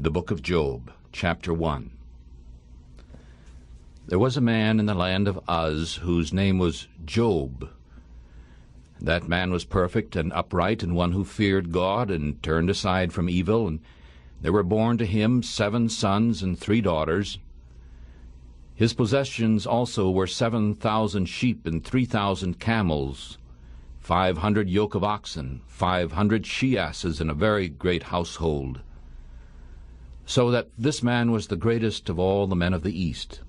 The Book of Job, Chapter 1. There was a man in the land of Uz whose name was Job. That man was perfect and upright, and one who feared God and turned aside from evil, and there were born to him 7 sons and 3 daughters. His possessions also were 7,000 sheep and 3,000 camels, 500 yoke of oxen, 500 she-asses, and a very great household. So that this man was the greatest of all the men of the East.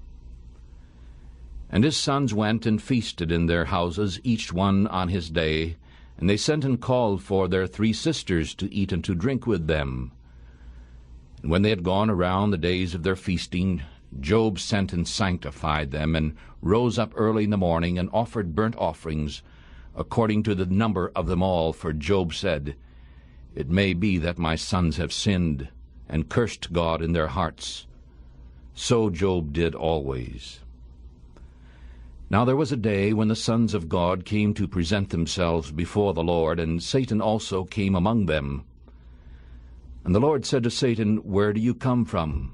And his sons went and feasted in their houses, each one on his day, and they sent and called for their 3 sisters to eat and to drink with them. And when they had gone around the days of their feasting, Job sent and sanctified them, and rose up early in the morning, and offered burnt offerings, according to the number of them all. For Job said, "It may be that my sons have sinned, and cursed God in their hearts." So Job did always. Now there was a day when the sons of God came to present themselves before the Lord, and Satan also came among them. And the Lord said to Satan, "Where do you come from?"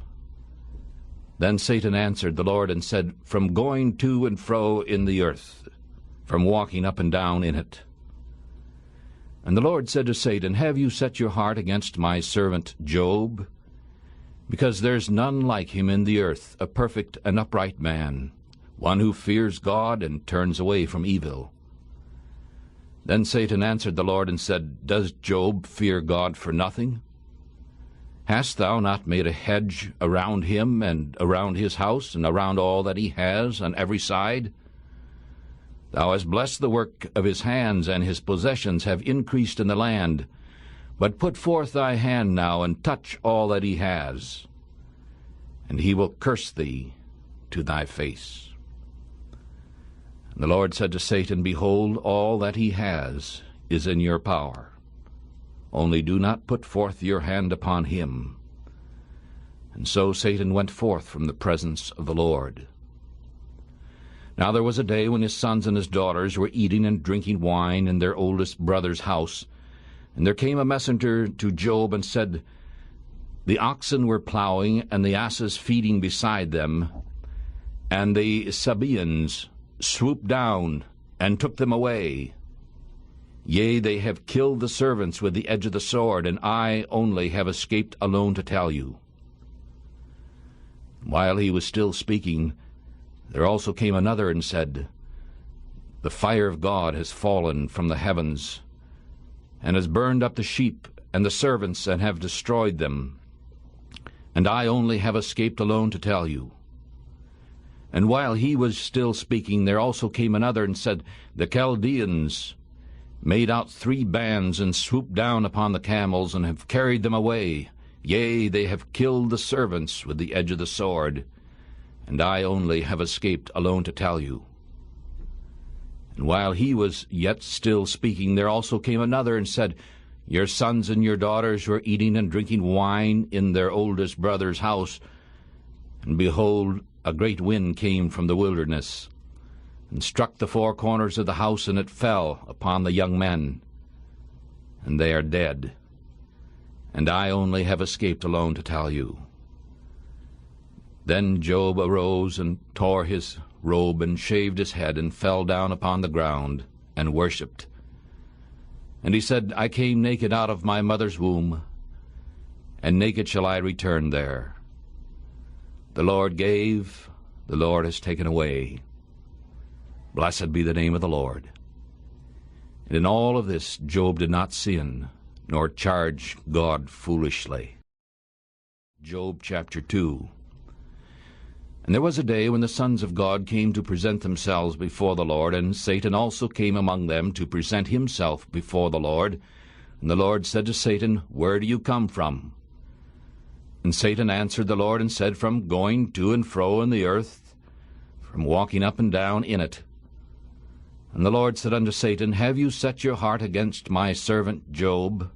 Then Satan answered the Lord and said, "From going to and fro in the earth, from walking up and down in it." And the Lord said to Satan, "Have you set your heart against my servant Job? Because there's none like him in the earth, a perfect and upright man, one who fears God and turns away from evil." Then Satan answered the Lord and said, "Does Job fear God for nothing? Hast thou not made a hedge around him, and around his house, and around all that he has on every side? Thou hast blessed the work of his hands, and his possessions have increased in the land. But put forth thy hand now, and touch all that he has, and he will curse thee to thy face." And the Lord said to Satan, "Behold, all that he has is in your power. Only do not put forth your hand upon him." And so Satan went forth from the presence of the Lord. Now there was a day when his sons and his daughters were eating and drinking wine in their oldest brother's house. And there came a messenger to Job and said, "The oxen were plowing, and the asses feeding beside them, and the Sabaeans swooped down and took them away. Yea, they have killed the servants with the edge of the sword, and I only have escaped alone to tell you." While he was still speaking, there also came another and said, "The fire of God has fallen from the heavens, and has burned up the sheep and the servants, and have destroyed them. And I only have escaped alone to tell you." And while he was still speaking, there also came another and said, "The Chaldeans made out 3 bands, and swooped down upon the camels, and have carried them away. Yea, they have killed the servants with the edge of the sword, and I only have escaped alone to tell you." And while he was yet still speaking, there also came another and said, "Your sons and your daughters were eating and drinking wine in their oldest brother's house, and behold, a great wind came from the wilderness, and struck the 4 corners of the house, and it fell upon the young men, and they are dead. And I only have escaped alone to tell you." Then Job arose and tore his robe and shaved his head, and fell down upon the ground and worshipped. And he said, "I came naked out of my mother's womb, and naked shall I return there. The Lord gave, the Lord has taken away. Blessed be the name of the Lord." And in all of this Job did not sin, nor charge God foolishly. Job chapter 2. And there was a day when the sons of God came to present themselves before the Lord, and Satan also came among them to present himself before the Lord. And the Lord said to Satan, "Where do you come from?" And Satan answered the Lord and said, "From going to and fro in the earth, from walking up and down in it." And the Lord said unto Satan, "Have you set your heart against my servant Job,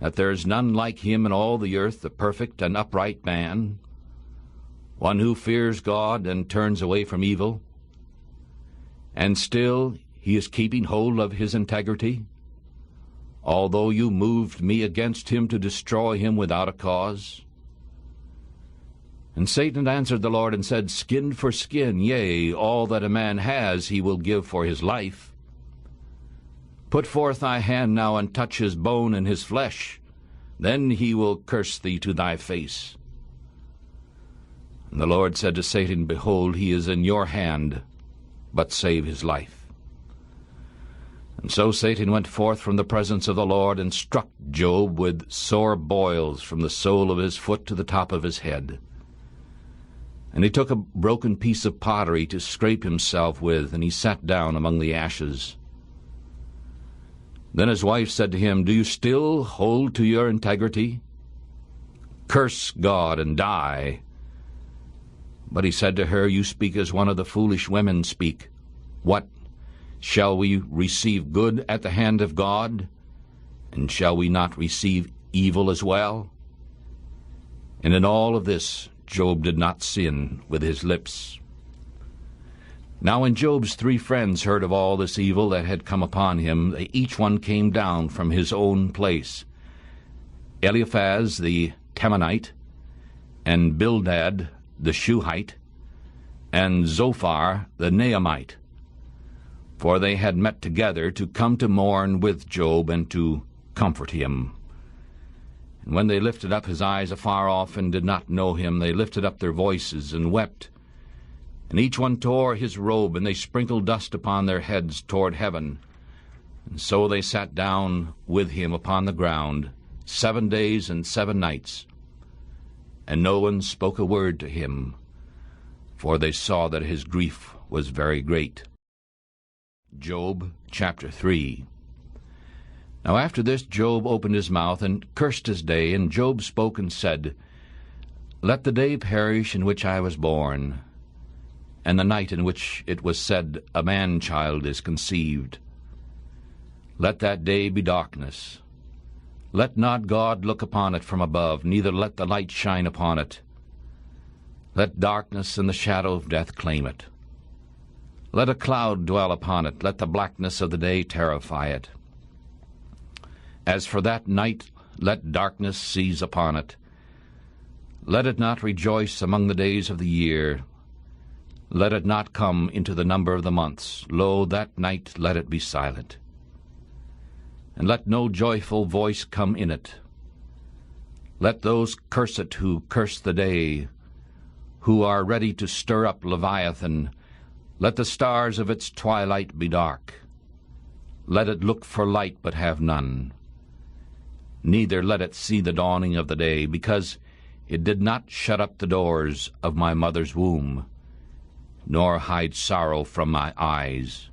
that there is none like him in all the earth, a perfect and upright man, one who fears God and turns away from evil? And still he is keeping hold of his integrity? although you moved me against him to destroy him without a cause? And Satan answered the Lord and said, Skin for skin, yea, all that a man has he will give for his life. Put forth thy hand now, and touch his bone and his flesh, then he will curse thee to thy face. And the Lord said to Satan, Behold, he is in your hand, but save his life. And so Satan went forth from the presence of the Lord, and struck Job with sore boils from the sole of his foot to the top of his head. And he took a broken piece of pottery to scrape himself with, and he sat down among the ashes. Then his wife said to him, Do you still hold to your integrity? Curse God and die. But he said to her, You speak as one of the foolish women speak. What? Shall we receive good at the hand of God? And shall we not receive evil as well? And in all of this, Job did not sin with his lips. Now when Job's 3 friends heard of all this evil that had come upon him, they each one came down from his own place. Eliphaz the Temanite, and Bildad the Shuhite, and Zophar the Naamite, for they had met together to come to mourn with Job and to comfort him. And when they lifted up his eyes afar off and did not know him, they lifted up their voices and wept. And each one tore his robe, and they sprinkled dust upon their heads toward heaven. And so they sat down with him upon the ground 7 days and 7 nights. And no one spoke a word to him, for they saw that his grief was very great. Job chapter 3. Now after this Job opened his mouth and cursed his day, and Job spoke and said, Let the day perish in which I was born, and the night in which it was said, A man-child is conceived. Let that day be darkness. Let not God look upon it from above, neither let the light shine upon it. Let darkness and the shadow of death claim it. Let a cloud dwell upon it, let the blackness of the day terrify it. As for that night, let darkness seize upon it. Let it not rejoice among the days of the year. Let it not come into the number of the months. Lo, that night let it be silent. And let no joyful voice come in it. Let those curse it who curse the day, who are ready to stir up Leviathan. Let the stars of its twilight be dark. Let it look for light, but have none. Neither let it see the dawning of the day, because it did not shut up the doors of my mother's womb, nor hide sorrow from my eyes.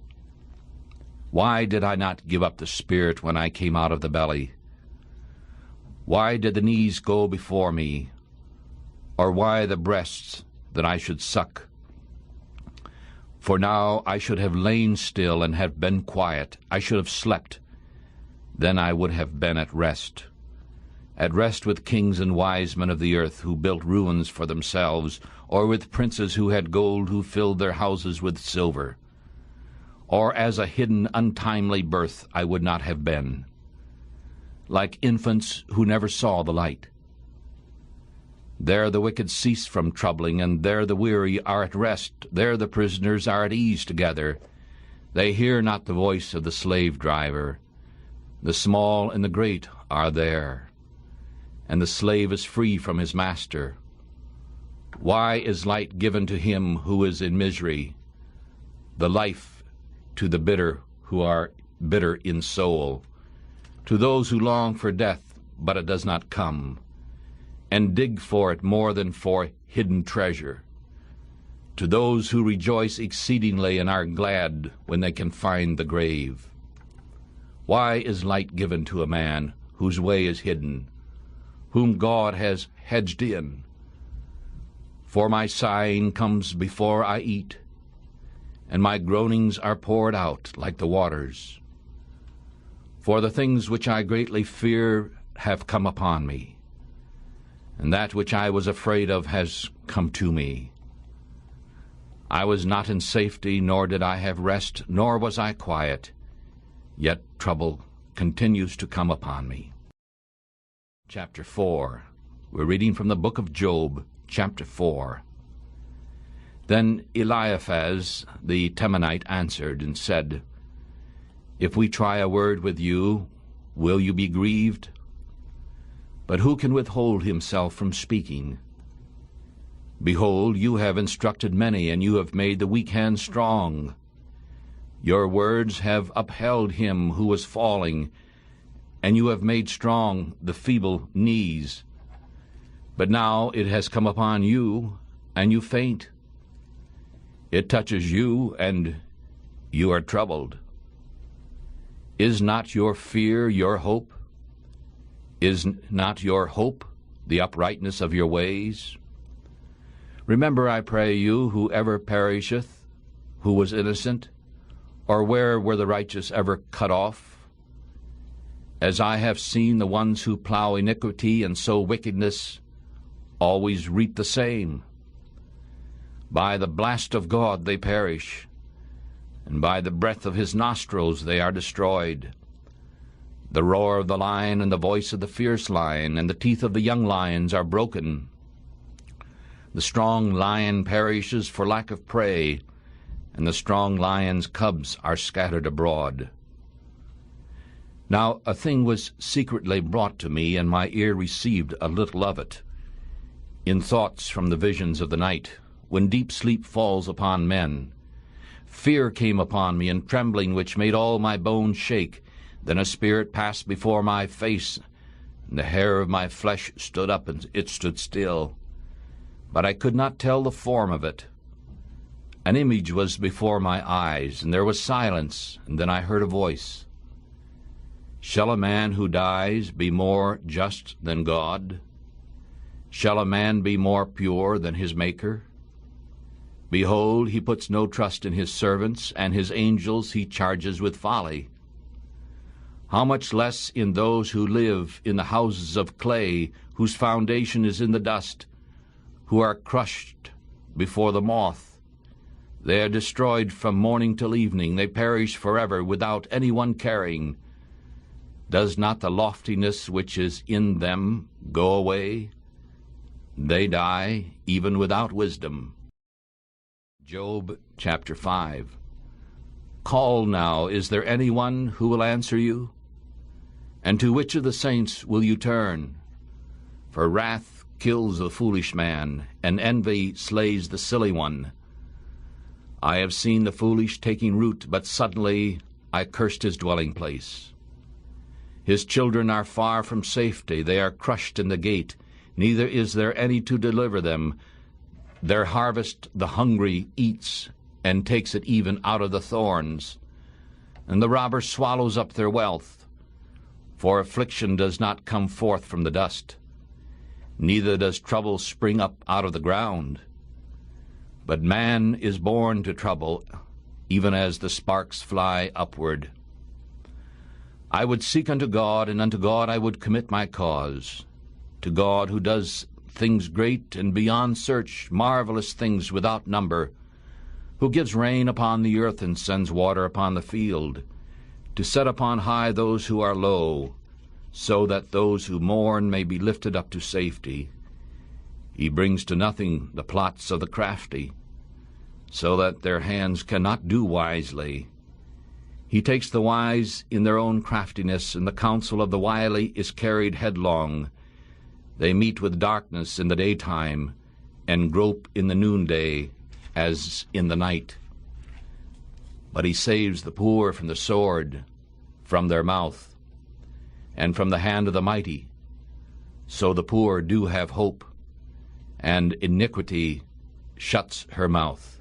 Why did I not give up the spirit when I came out of the belly? Why did the knees go before me, or why the breasts that I should suck? For now I should have lain still and have been quiet. I should have slept. Then I would have been at rest with kings and wise men of the earth who built ruins for themselves, or with princes who had gold, who filled their houses with silver. Or as a hidden, untimely birth I would not have been, like infants who never saw the light. There the wicked cease from troubling, and there the weary are at rest. There the prisoners are at ease together. They hear not the voice of the slave-driver. The small and the great are there, and the slave is free from his master. Why is light given to him who is in misery, the life to the bitter who are bitter in soul, to those who long for death, but it does not come, and dig for it more than for hidden treasure, to those who rejoice exceedingly and are glad when they can find the grave? Why is light given to a man whose way is hidden, whom God has hedged in? For my sighing comes before I eat, and my groanings are poured out like the waters. For the things which I greatly fear have come upon me, and that which I was afraid of has come to me. I was not in safety, nor did I have rest, nor was I quiet, yet trouble continues to come upon me. Chapter 4. We're reading from the book of Job, chapter 4. Then Eliphaz the Temanite answered and said, If we try a word with you, will you be grieved? But who can withhold himself from speaking? Behold, you have instructed many, and you have made the weak hand strong. Your words have upheld him who was falling, and you have made strong the feeble knees. But now it has come upon you, and you faint. It touches you, and you are troubled. Is not your fear your hope? Is not your hope the uprightness of your ways? Remember, I pray you, whoever perisheth, who was innocent, or where were the righteous ever cut off? As I have seen the ones who plow iniquity and sow wickedness always reap the same. By the blast of God they perish, and by the breath of his nostrils they are destroyed. The roar of the lion and the voice of the fierce lion and the teeth of the young lions are broken. The strong lion perishes for lack of prey, and the strong lion's cubs are scattered abroad. Now a thing was secretly brought to me, and my ear received a little of it. In thoughts from the visions of the night, when deep sleep falls upon men, fear came upon me, and trembling which made all my bones shake. Then a spirit passed before my face, and the hair of my flesh stood up, and it stood still. But I could not tell the form of it. An image was before my eyes, and there was silence, and then I heard a voice. Shall a man who dies be more just than God? Shall a man be more pure than his Maker? Behold, he puts no trust in his servants, and his angels he charges with folly. How much less in those who live in the houses of clay, whose foundation is in the dust, who are crushed before the moth. They are destroyed from morning till evening. They perish forever without any one caring. Does not the loftiness which is in them go away? They die even without wisdom. Job chapter 5. Call now, is there anyone who will answer you? And to which of the saints will you turn? For wrath kills the foolish man, and envy slays the silly one. I have seen the foolish taking root, but suddenly I cursed his dwelling place. His children are far from safety, they are crushed in the gate, neither is there any to deliver them. Their harvest the hungry eats, and takes it even out of the thorns. And the robber swallows up their wealth. For affliction does not come forth from the dust, neither does trouble spring up out of the ground. But man is born to trouble, even as the sparks fly upward. I would seek unto God, and unto God I would commit my cause, to God who does things great and beyond search, marvelous things without number, who gives rain upon the earth and sends water upon the field, to set upon high those who are low, so that those who mourn may be lifted up to safety. He brings to nothing the plots of the crafty, so that their hands cannot do wisely. He takes the wise in their own craftiness, and the counsel of the wily is carried headlong. They meet with darkness in the daytime, and grope in the noonday, as in the night. But he saves the poor from the sword, from their mouth, and from the hand of the mighty. So the poor do have hope, and iniquity shuts her mouth.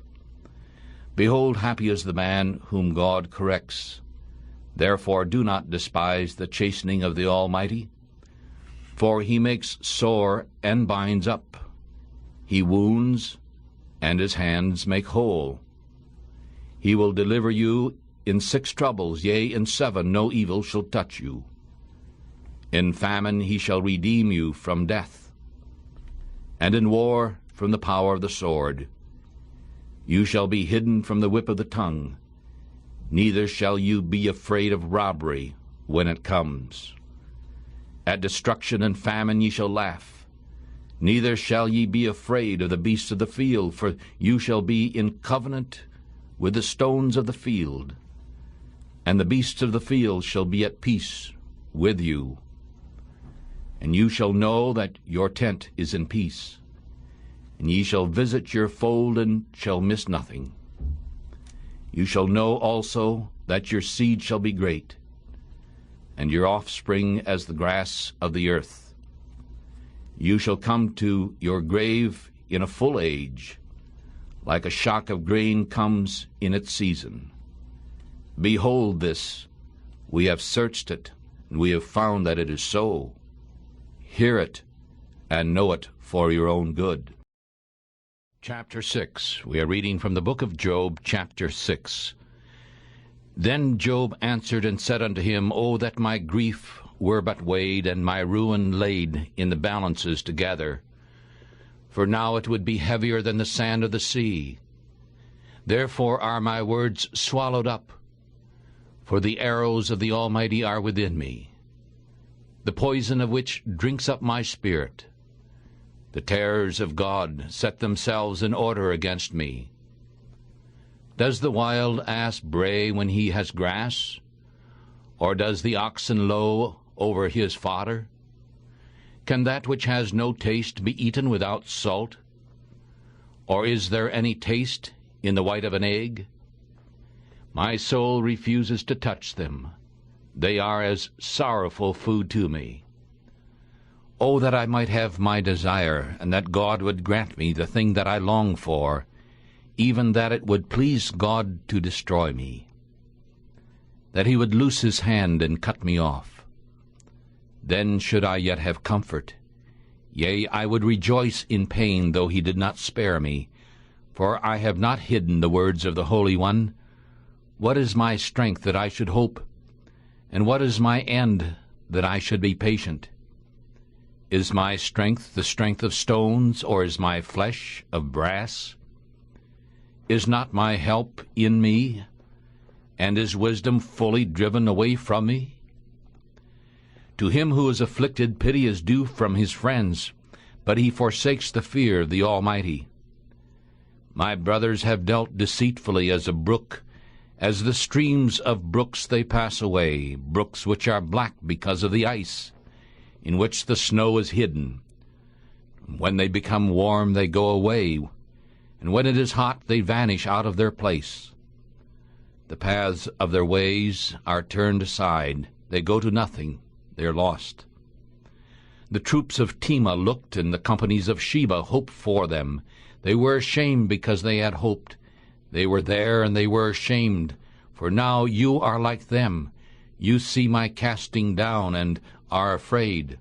Behold, happy is the man whom God corrects. Therefore do not despise the chastening of the Almighty, for he makes sore and binds up. He wounds, and his hands make whole. He will deliver you in 6 troubles, yea, in 7 no evil shall touch you. In famine he shall redeem you from death, and in war from the power of the sword. You shall be hidden from the whip of the tongue, neither shall you be afraid of robbery when it comes. At destruction and famine ye shall laugh, Neither shall ye be afraid of the beasts of the field, for you shall be in covenant with the stones of the field, and the beasts of the field shall be at peace with you. And you shall know that your tent is in peace, and ye shall visit your fold and shall miss nothing. You shall know also that your seed shall be great, and your offspring as the grass of the earth. You shall come to your grave in a full age, like a shock of grain comes in its season. Behold this, we have searched it, and we have found that it is so. Hear it, and know it for your own good. Chapter 6. We are reading from the book of Job, chapter 6. Then Job answered and said unto him, O that my grief were but weighed, and my ruin laid in the balances together. For now it would be heavier than the sand of the sea. Therefore are my words swallowed up, for the arrows of the Almighty are within me, the poison of which drinks up my spirit. The terrors of God set themselves in order against me. Does the wild ass bray when he has grass? Or does the oxen low over his fodder? Can that which has no taste be eaten without salt? Or is there any taste in the white of an egg? My soul refuses to touch them. They are as sorrowful food to me. Oh, that I might have my desire, and that God would grant me the thing that I long for, even that it would please God to destroy me, that he would loose his hand and cut me off. Then should I yet have comfort. Yea, I would rejoice in pain, though he did not spare me. For I have not hidden the words of the Holy One. What is my strength that I should hope? And what is my end that I should be patient? Is my strength the strength of stones, or is my flesh of brass? Is not my help in me, and is wisdom fully driven away from me? To him who is afflicted pity is due from his friends, but he forsakes the fear of the Almighty. My brothers have dealt deceitfully as a brook. As the streams of brooks they pass away, brooks which are black because of the ice, in which the snow is hidden. When they become warm they go away, and when it is hot they vanish out of their place. The paths of their ways are turned aside, they go to nothing. They are lost. The troops of Tema looked, and the companies of Sheba hoped for them. They were ashamed because they had hoped. They were there, and they were ashamed. For now you are like them. You see my casting down, and are afraid.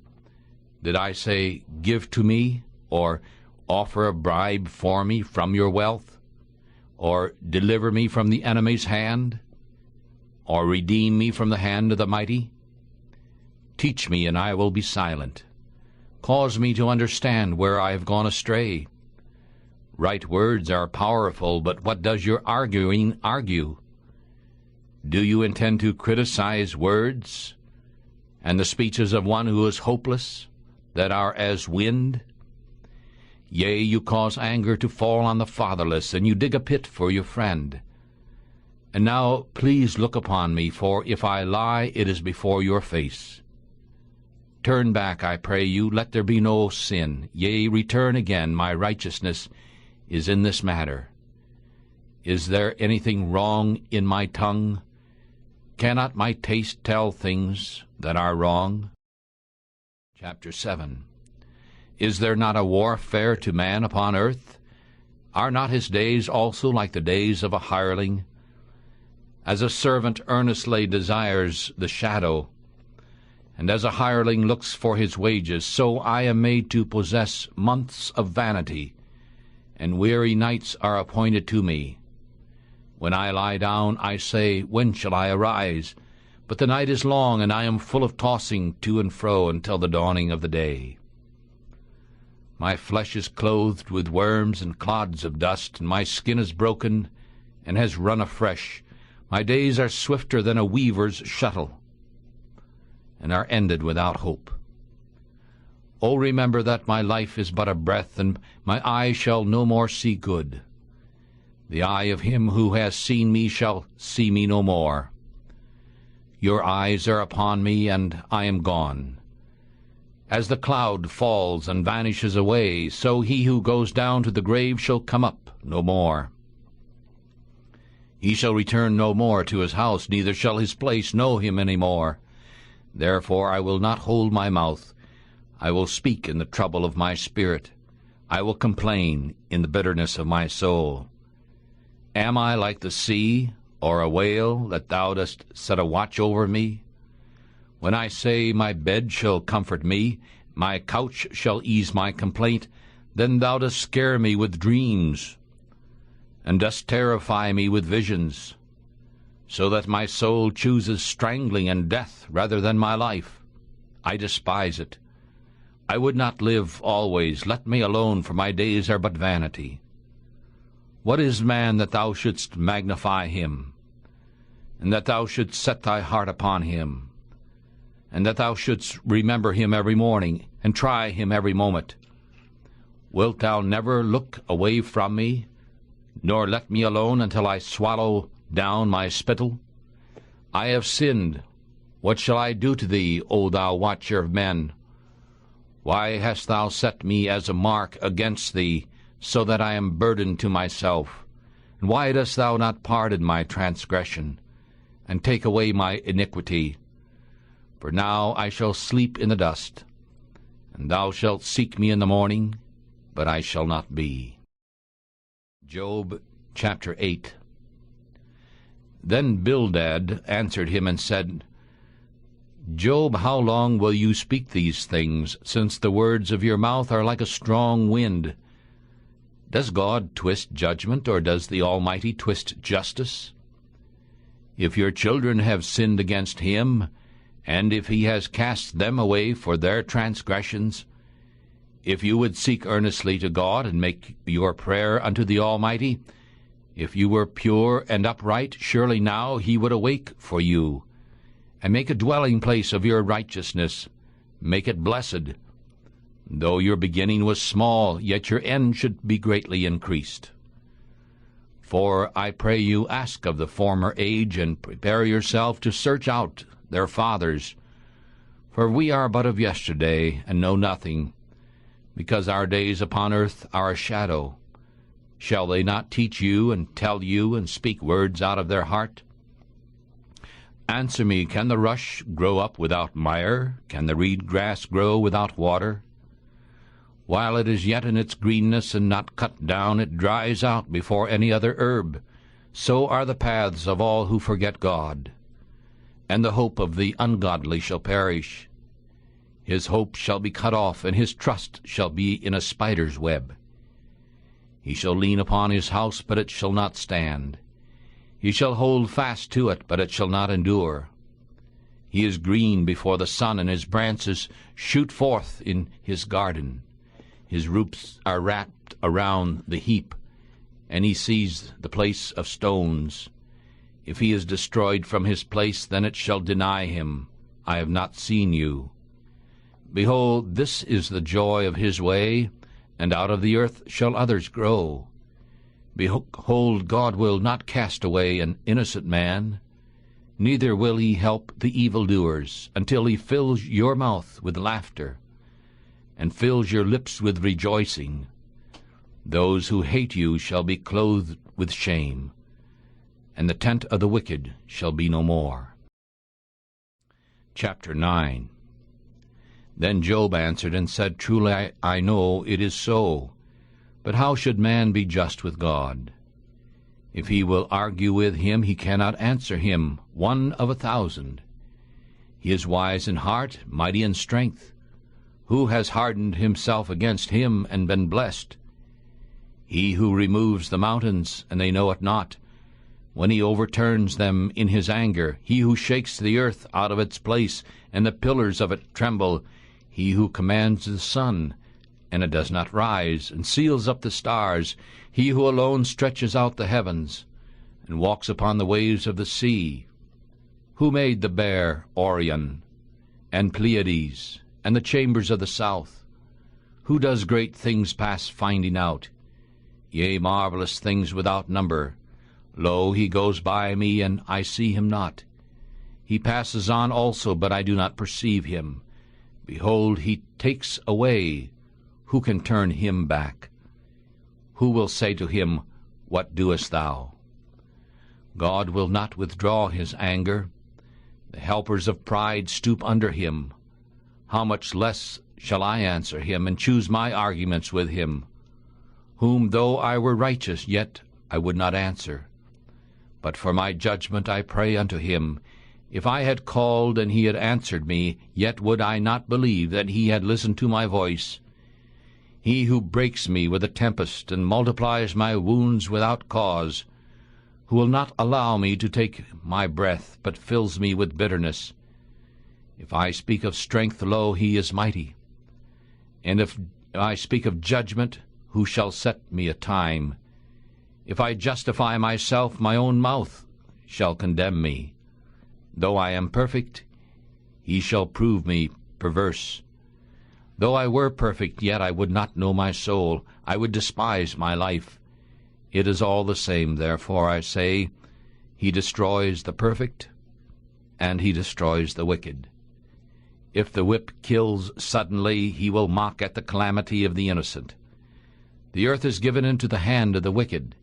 Did I say, Give to me, or offer a bribe for me from your wealth, or deliver me from the enemy's hand, or redeem me from the hand of the mighty? Teach me, and I will be silent. Cause me to understand where I have gone astray. Right words are powerful, but what does your arguing argue? Do you intend to criticize words, and the speeches of one who is hopeless, that are as wind? Yea, you cause anger to fall on the fatherless, and you dig a pit for your friend. And now please look upon me, for if I lie, it is before your face. Turn back, I pray you, let there be no sin. Yea, return again, my righteousness is in this matter. Is there anything wrong in my tongue? Cannot my taste tell things that are wrong? Chapter 7. Is there not a warfare to man upon earth? Are not his days also like the days of a hireling? As a servant earnestly desires the shadow, and as a hireling looks for his wages, so I am made to possess months of vanity, and weary nights are appointed to me. When I lie down, I say, When shall I arise? But the night is long, and I am full of tossing to and fro until the dawning of the day. My flesh is clothed with worms and clods of dust, and my skin is broken and has run afresh. My days are swifter than a weaver's shuttle, and are ended without hope. O remember that my life is but a breath, and my eye shall no more see good. The eye of him who has seen me shall see me no more. Your eyes are upon me, and I am gone. As the cloud falls and vanishes away, so he who goes down to the grave shall come up no more. He shall return no more to his house, neither shall his place know him any more. Therefore I will not hold my mouth. I will speak in the trouble of my spirit. I will complain in the bitterness of my soul. Am I like the sea, or a whale, that thou dost set a watch over me? When I say, my bed shall comfort me, my couch shall ease my complaint, then thou dost scare me with dreams, and dost terrify me with visions, so that my soul chooses strangling and death rather than my life. I despise it. I would not live always. Let me alone, for my days are but vanity. What is man that thou shouldst magnify him, and that thou shouldst set thy heart upon him, and that thou shouldst remember him every morning, and try him every moment? Wilt thou never look away from me, nor let me alone until I swallow down my spittle? I have sinned. What shall I do to thee, O thou watcher of men? Why hast thou set me as a mark against thee, so that I am burdened to myself? And why dost thou not pardon my transgression, and take away my iniquity? For now I shall sleep in the dust, and thou shalt seek me in the morning, but I shall not be. Job chapter 8. Then Bildad answered him and said, Job, how long will you speak these things, since the words of your mouth are like a strong wind? Does God twist judgment, or does the Almighty twist justice? If your children have sinned against him, and if he has cast them away for their transgressions, if you would seek earnestly to God, and make your prayer unto the Almighty, if you were pure and upright, surely now he would awake for you, and make a dwelling place of your righteousness, make it blessed. Though your beginning was small, yet your end should be greatly increased. For I pray you, ask of the former age, and prepare yourself to search out their fathers. For we are but of yesterday, and know nothing, because our days upon earth are a shadow. Shall they not teach you, and tell you, and speak words out of their heart? Answer me, can the rush grow up without mire? Can the reed grass grow without water? While it is yet in its greenness and not cut down, it dries out before any other herb. So are the paths of all who forget God. And the hope of the ungodly shall perish. His hope shall be cut off, and his trust shall be in a spider's web. He shall lean upon his house, but it shall not stand. He shall hold fast to it, but it shall not endure. He is green before the sun, and his branches shoot forth in his garden. His roots are wrapped around the heap, and he sees the place of stones. If he is destroyed from his place, then it shall deny him, I have not seen you. Behold, this is the joy of his way, and out of the earth shall others grow. Behold, God will not cast away an innocent man, neither will he help the evildoers, until he fills your mouth with laughter, and fills your lips with rejoicing. Those who hate you shall be clothed with shame, and the tent of the wicked shall be no more. Chapter 9. Then Job answered and said, Truly I know it is so. But how should man be just with God? If he will argue with him, he cannot answer him, 1 of 1,000. He is wise in heart, mighty in strength. Who has hardened himself against him and been blessed? He who removes the mountains, and they know it not, when he overturns them in his anger. He who shakes the earth out of its place, and the pillars of it tremble. He who commands the sun, and it does not rise, and seals up the stars. He who alone stretches out the heavens, and walks upon the waves of the sea. Who made the bear Orion, and Pleiades, and the chambers of the south? Who does great things past finding out? Yea, marvelous things without number. Lo, he goes by me, and I see him not. He passes on also, but I do not perceive him. Behold, he takes away. Who can turn him back? Who will say to him, What doest thou? God will not withdraw his anger. The helpers of pride stoop under him. How much less shall I answer him, and choose my arguments with him? Whom though I were righteous, yet I would not answer. But for my judgment I pray unto him. If I had called, and he had answered me, yet would I not believe that he had listened to my voice. He who breaks me with a tempest, and multiplies my wounds without cause, who will not allow me to take my breath, but fills me with bitterness. If I speak of strength, lo, he is mighty. And if I speak of judgment, who shall set me a time? If I justify myself, my own mouth shall condemn me. Though I am perfect, he shall prove me perverse. Though I were perfect, yet I would not know my soul. I would despise my life. It is all the same, therefore I say, he destroys the perfect, and he destroys the wicked. If the whip kills suddenly, he will mock at the calamity of the innocent. The earth is given into the hand of the wicked.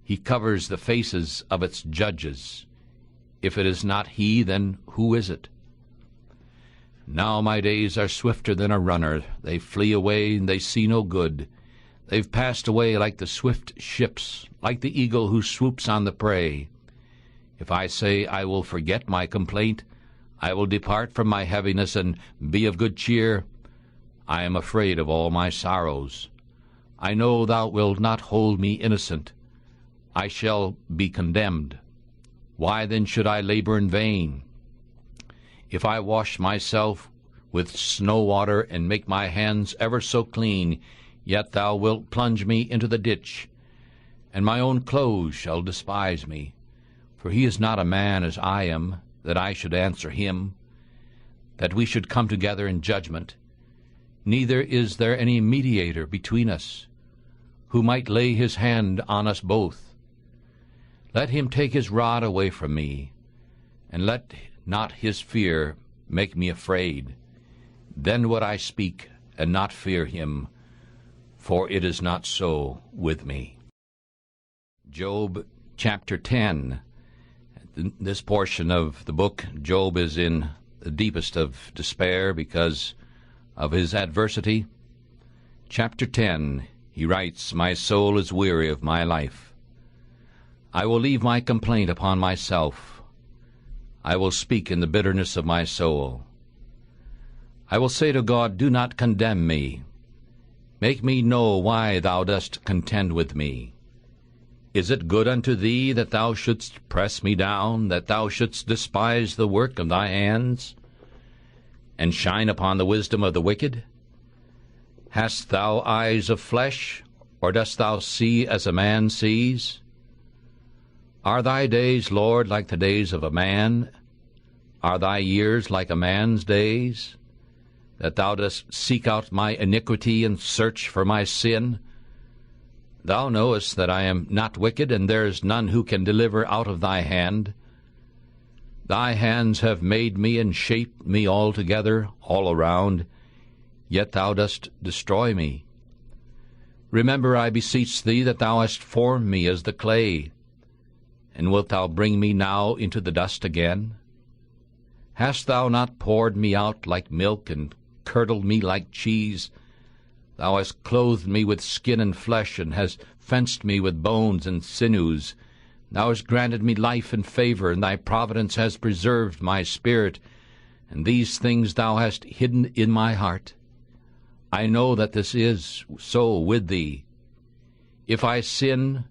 He covers the faces of its judges. If it is not he, then who is it? Now my days are swifter than a runner. They flee away, and they see no good. They've passed away like the swift ships, like the eagle who swoops on the prey. If I say I will forget my complaint, I will depart from my heaviness and be of good cheer, I am afraid of all my sorrows. I know thou wilt not hold me innocent. I shall be condemned. Why then should I labor in vain? If I wash myself with snow water and make my hands ever so clean, yet thou wilt plunge me into the ditch, and my own clothes shall despise me. For he is not a man as I am, that I should answer him, that we should come together in judgment. Neither is there any mediator between us, who might lay his hand on us both. Let him take his rod away from me, and let not his fear make me afraid. Then would I speak and not fear him, for it is not so with me. Job chapter 10. This portion of the book, Job is in the deepest of despair because of his adversity. Chapter 10, he writes, My soul is weary of my life. I will leave my complaint upon myself. I will speak in the bitterness of my soul. I will say to God, Do not condemn me. Make me know why thou dost contend with me. Is it good unto thee that thou shouldst press me down, that thou shouldst despise the work of thy hands, and shine upon the wisdom of the wicked? Hast thou eyes of flesh, or dost thou see as a man sees? Are thy days, Lord, like the days of a man? Are thy years like a man's days? That thou dost seek out my iniquity and search for my sin? Thou knowest that I am not wicked, and there is none who can deliver out of thy hand. Thy hands have made me and shaped me altogether, all around, yet thou dost destroy me. Remember, I beseech thee, that thou hast formed me as the clay, and wilt thou bring me now into the dust again? Hast thou not poured me out like milk, and curdled me like cheese? Thou hast clothed me with skin and flesh, and hast fenced me with bones and sinews. Thou hast granted me life and favor, and thy providence has preserved my spirit, and these things thou hast hidden in my heart. I know that this is so with thee. If I sin,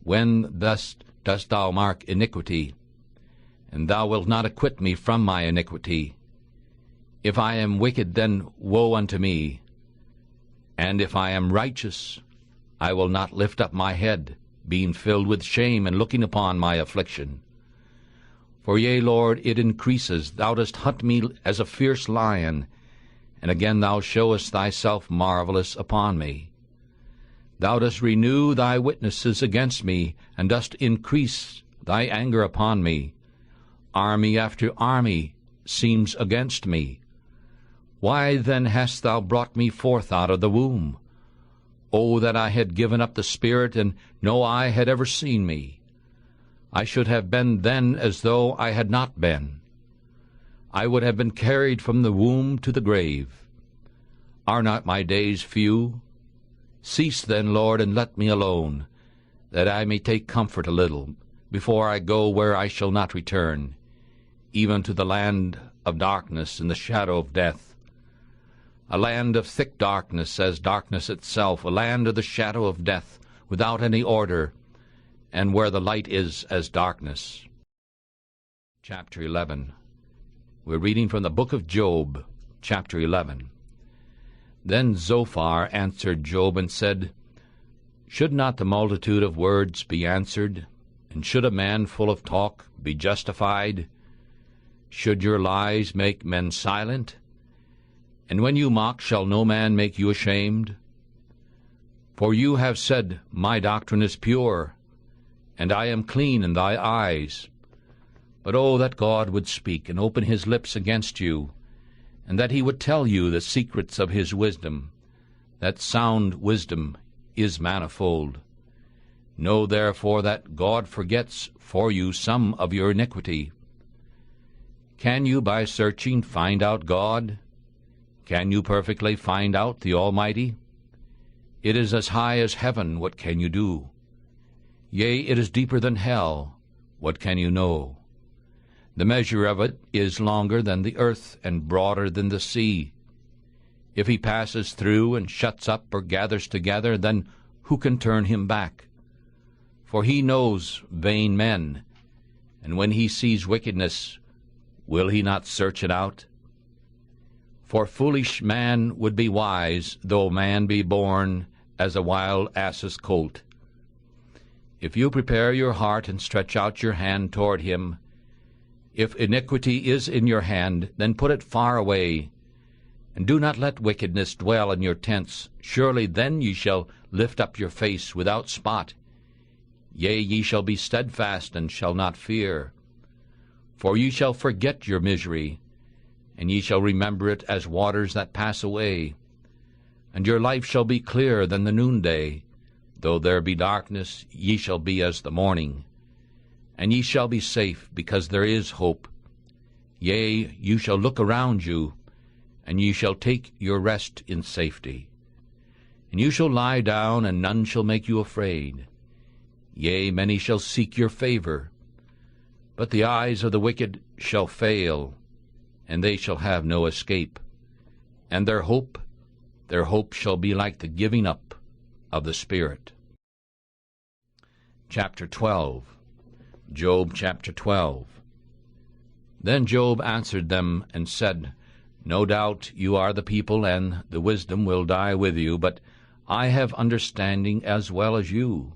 when thus dost thou mark iniquity? And thou wilt not acquit me from my iniquity. If I am wicked, then woe unto me. And if I am righteous, I will not lift up my head, being filled with shame and looking upon my affliction. For yea, Lord, it increases. Thou dost hunt me as a fierce lion, and again thou showest thyself marvelous upon me. Thou dost renew thy witnesses against me, and dost increase thy anger upon me. Army after army seems against me. Why then hast thou brought me forth out of the womb? O that I had given up the spirit, and no eye had ever seen me! I should have been then as though I had not been. I would have been carried from the womb to the grave. Are not my days few? Cease then, Lord, and let me alone, that I may take comfort a little, before I go where I shall not return, even to the land of darkness and the shadow of death. A land of thick darkness as darkness itself, a land of the shadow of death, without any order, and where the light is as darkness. Chapter 11. We're reading from the book of Job, chapter 11. Then Zophar answered Job and said, Should not the multitude of words be answered, and should a man full of talk be justified? Should your lies make men silent? And when you mock, shall no man make you ashamed? For you have said, My doctrine is pure, and I am clean in thy eyes. But oh, that God would speak and open his lips against you, and that he would tell you the secrets of his wisdom, that sound wisdom is manifold. Know therefore that God forgets for you some of your iniquity. Can you by searching find out God? Can you perfectly find out the Almighty? It is as high as heaven, what can you do? Yea, it is deeper than hell, what can you know? The measure of it is longer than the earth, and broader than the sea. If he passes through, and shuts up, or gathers together, then who can turn him back? For he knows vain men, and when he sees wickedness, will he not search it out? For foolish man would be wise, though man be born as a wild ass's colt. If you prepare your heart and stretch out your hand toward him, if iniquity is in your hand, then put it far away, and do not let wickedness dwell in your tents. Surely then ye shall lift up your face without spot. Yea, ye shall be steadfast, and shall not fear. For ye shall forget your misery, and ye shall remember it as waters that pass away. And your life shall be clearer than the noonday. Though there be darkness, ye shall be as the morning. And ye shall be safe, because there is hope. Yea, you shall look around you, and ye shall take your rest in safety. And you shall lie down, and none shall make you afraid. Yea, many shall seek your favor. But the eyes of the wicked shall fail, and they shall have no escape. And their hope shall be like the giving up of the Spirit. Chapter 12. Job chapter 12. Then Job answered them and said, No doubt you are the people, and the wisdom will die with you, but I have understanding as well as you.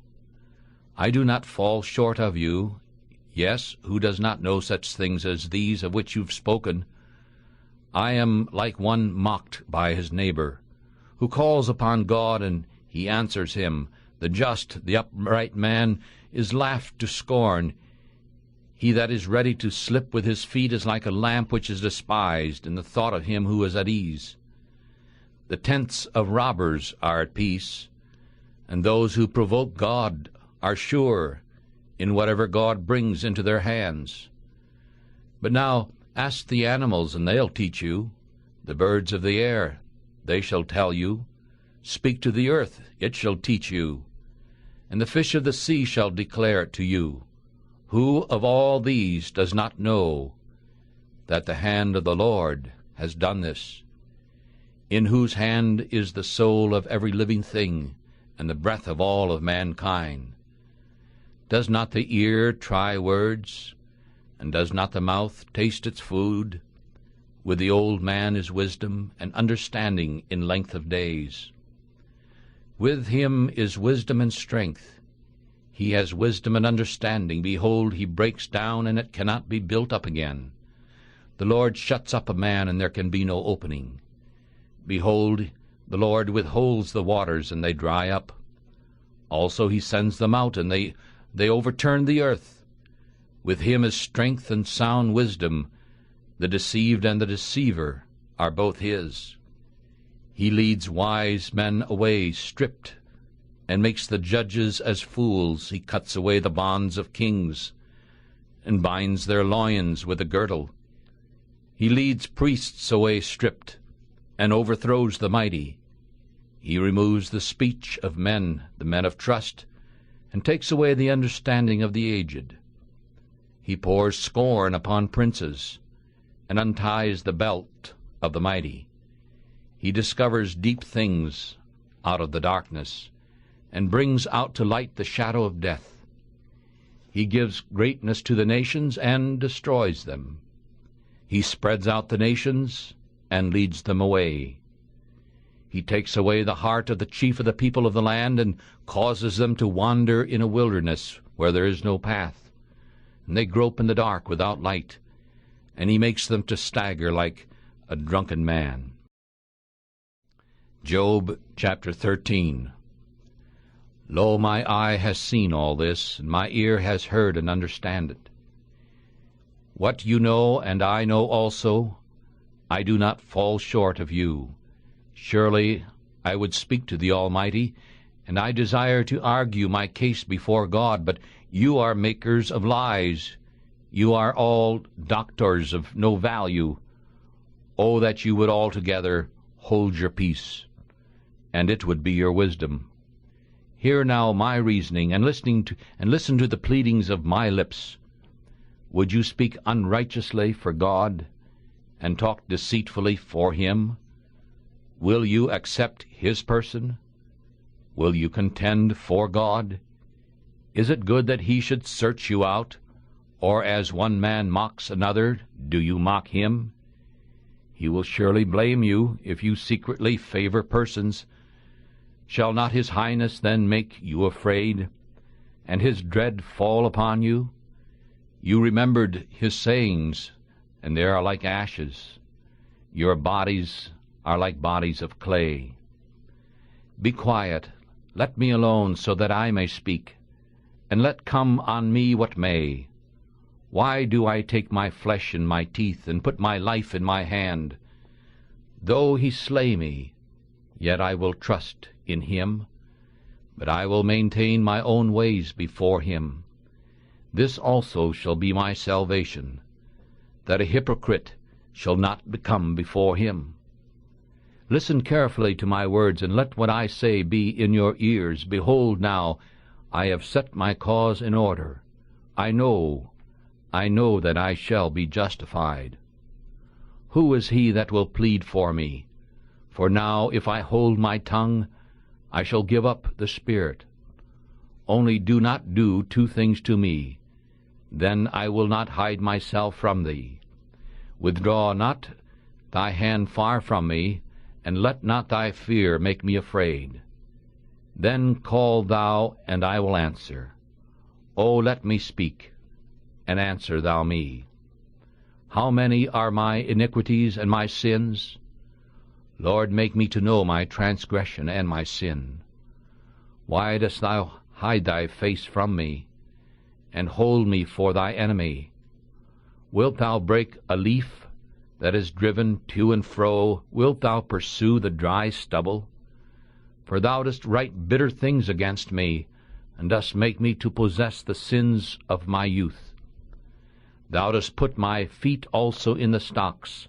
I do not fall short of you. Yes, who does not know such things as these of which you've spoken? I am like one mocked by his neighbor, who calls upon God, and he answers him. The just, the upright man, is laughed to scorn. He that is ready to slip with his feet is like a lamp which is despised in the thought of him who is at ease. The tents of robbers are at peace, and those who provoke God are sure in whatever God brings into their hands. But now ask the animals, and they'll teach you. The birds of the air, they shall tell you. Speak to the earth, it shall teach you. And the fish of the sea shall declare it to you. Who of all these does not know that the hand of the Lord has done this? In whose hand is the soul of every living thing, and the breath of all of mankind? Does not the ear try words, and does not the mouth taste its food? With the old man is wisdom, and understanding in length of days. With him is wisdom and strength. He has wisdom and understanding. Behold, he breaks down, and it cannot be built up again. The Lord shuts up a man, and there can be no opening. Behold, the Lord withholds the waters, and they dry up. Also he sends them out, and they overturn the earth. With him is strength and sound wisdom. The deceived and the deceiver are both his. He leads wise men away stripped, and makes the judges as fools. He cuts away the bonds of kings, and binds their loins with a girdle. He leads priests away stripped, and overthrows the mighty. He removes the speech of men, the men of trust, and takes away the understanding of the aged. He pours scorn upon princes, and unties the belt of the mighty. He discovers deep things out of the darkness, and brings out to light the shadow of death. He gives greatness to the nations and destroys them. He spreads out the nations and leads them away. He takes away the heart of the chief of the people of the land, and causes them to wander in a wilderness where there is no path. And they grope in the dark without light, and he makes them to stagger like a drunken man. Job chapter 13. Lo, my eye has seen all this, and my ear has heard and understand it. What you know, and I know also, I do not fall short of you. Surely I would speak to the Almighty, and I desire to argue my case before God, but you are makers of lies. You are all doctors of no value. Oh, that you would altogether hold your peace, and it would be your wisdom. Hear now my reasoning, and listen to the pleadings of my lips. Would you speak unrighteously for God, and talk deceitfully for him? Will you accept his person? Will you contend for God? Is it good that he should search you out? Or as one man mocks another, do you mock him? He will surely blame you if you secretly favor persons. Shall not his highness then make you afraid, and his dread fall upon you? You remembered his sayings, and they are like ashes. Your bodies are like bodies of clay. Be quiet, let me alone, so that I may speak, and let come on me what may. Why do I take my flesh in my teeth, and put my life in my hand? Though he slay me, yet I will trust in him, but I will maintain my own ways before him. This also shall be my salvation, that a hypocrite shall not become before him. Listen carefully to my words, and let what I say be in your ears. Behold now, I have set my cause in order. I know that I shall be justified. Who is he that will plead for me? For now, if I hold my tongue, I shall give up the spirit. Only do not do two things to me, then I will not hide myself from thee. Withdraw not thy hand far from me, and let not thy fear make me afraid. Then call thou, and I will answer. O let me speak, and answer thou me. How many are my iniquities and my sins? Lord, make me to know my transgression and my sin. Why dost thou hide thy face from me, and hold me for thy enemy? Wilt thou break a leaf that is driven to and fro? Wilt thou pursue the dry stubble? For thou dost write bitter things against me, and dost make me to possess the sins of my youth. Thou dost put my feet also in the stocks,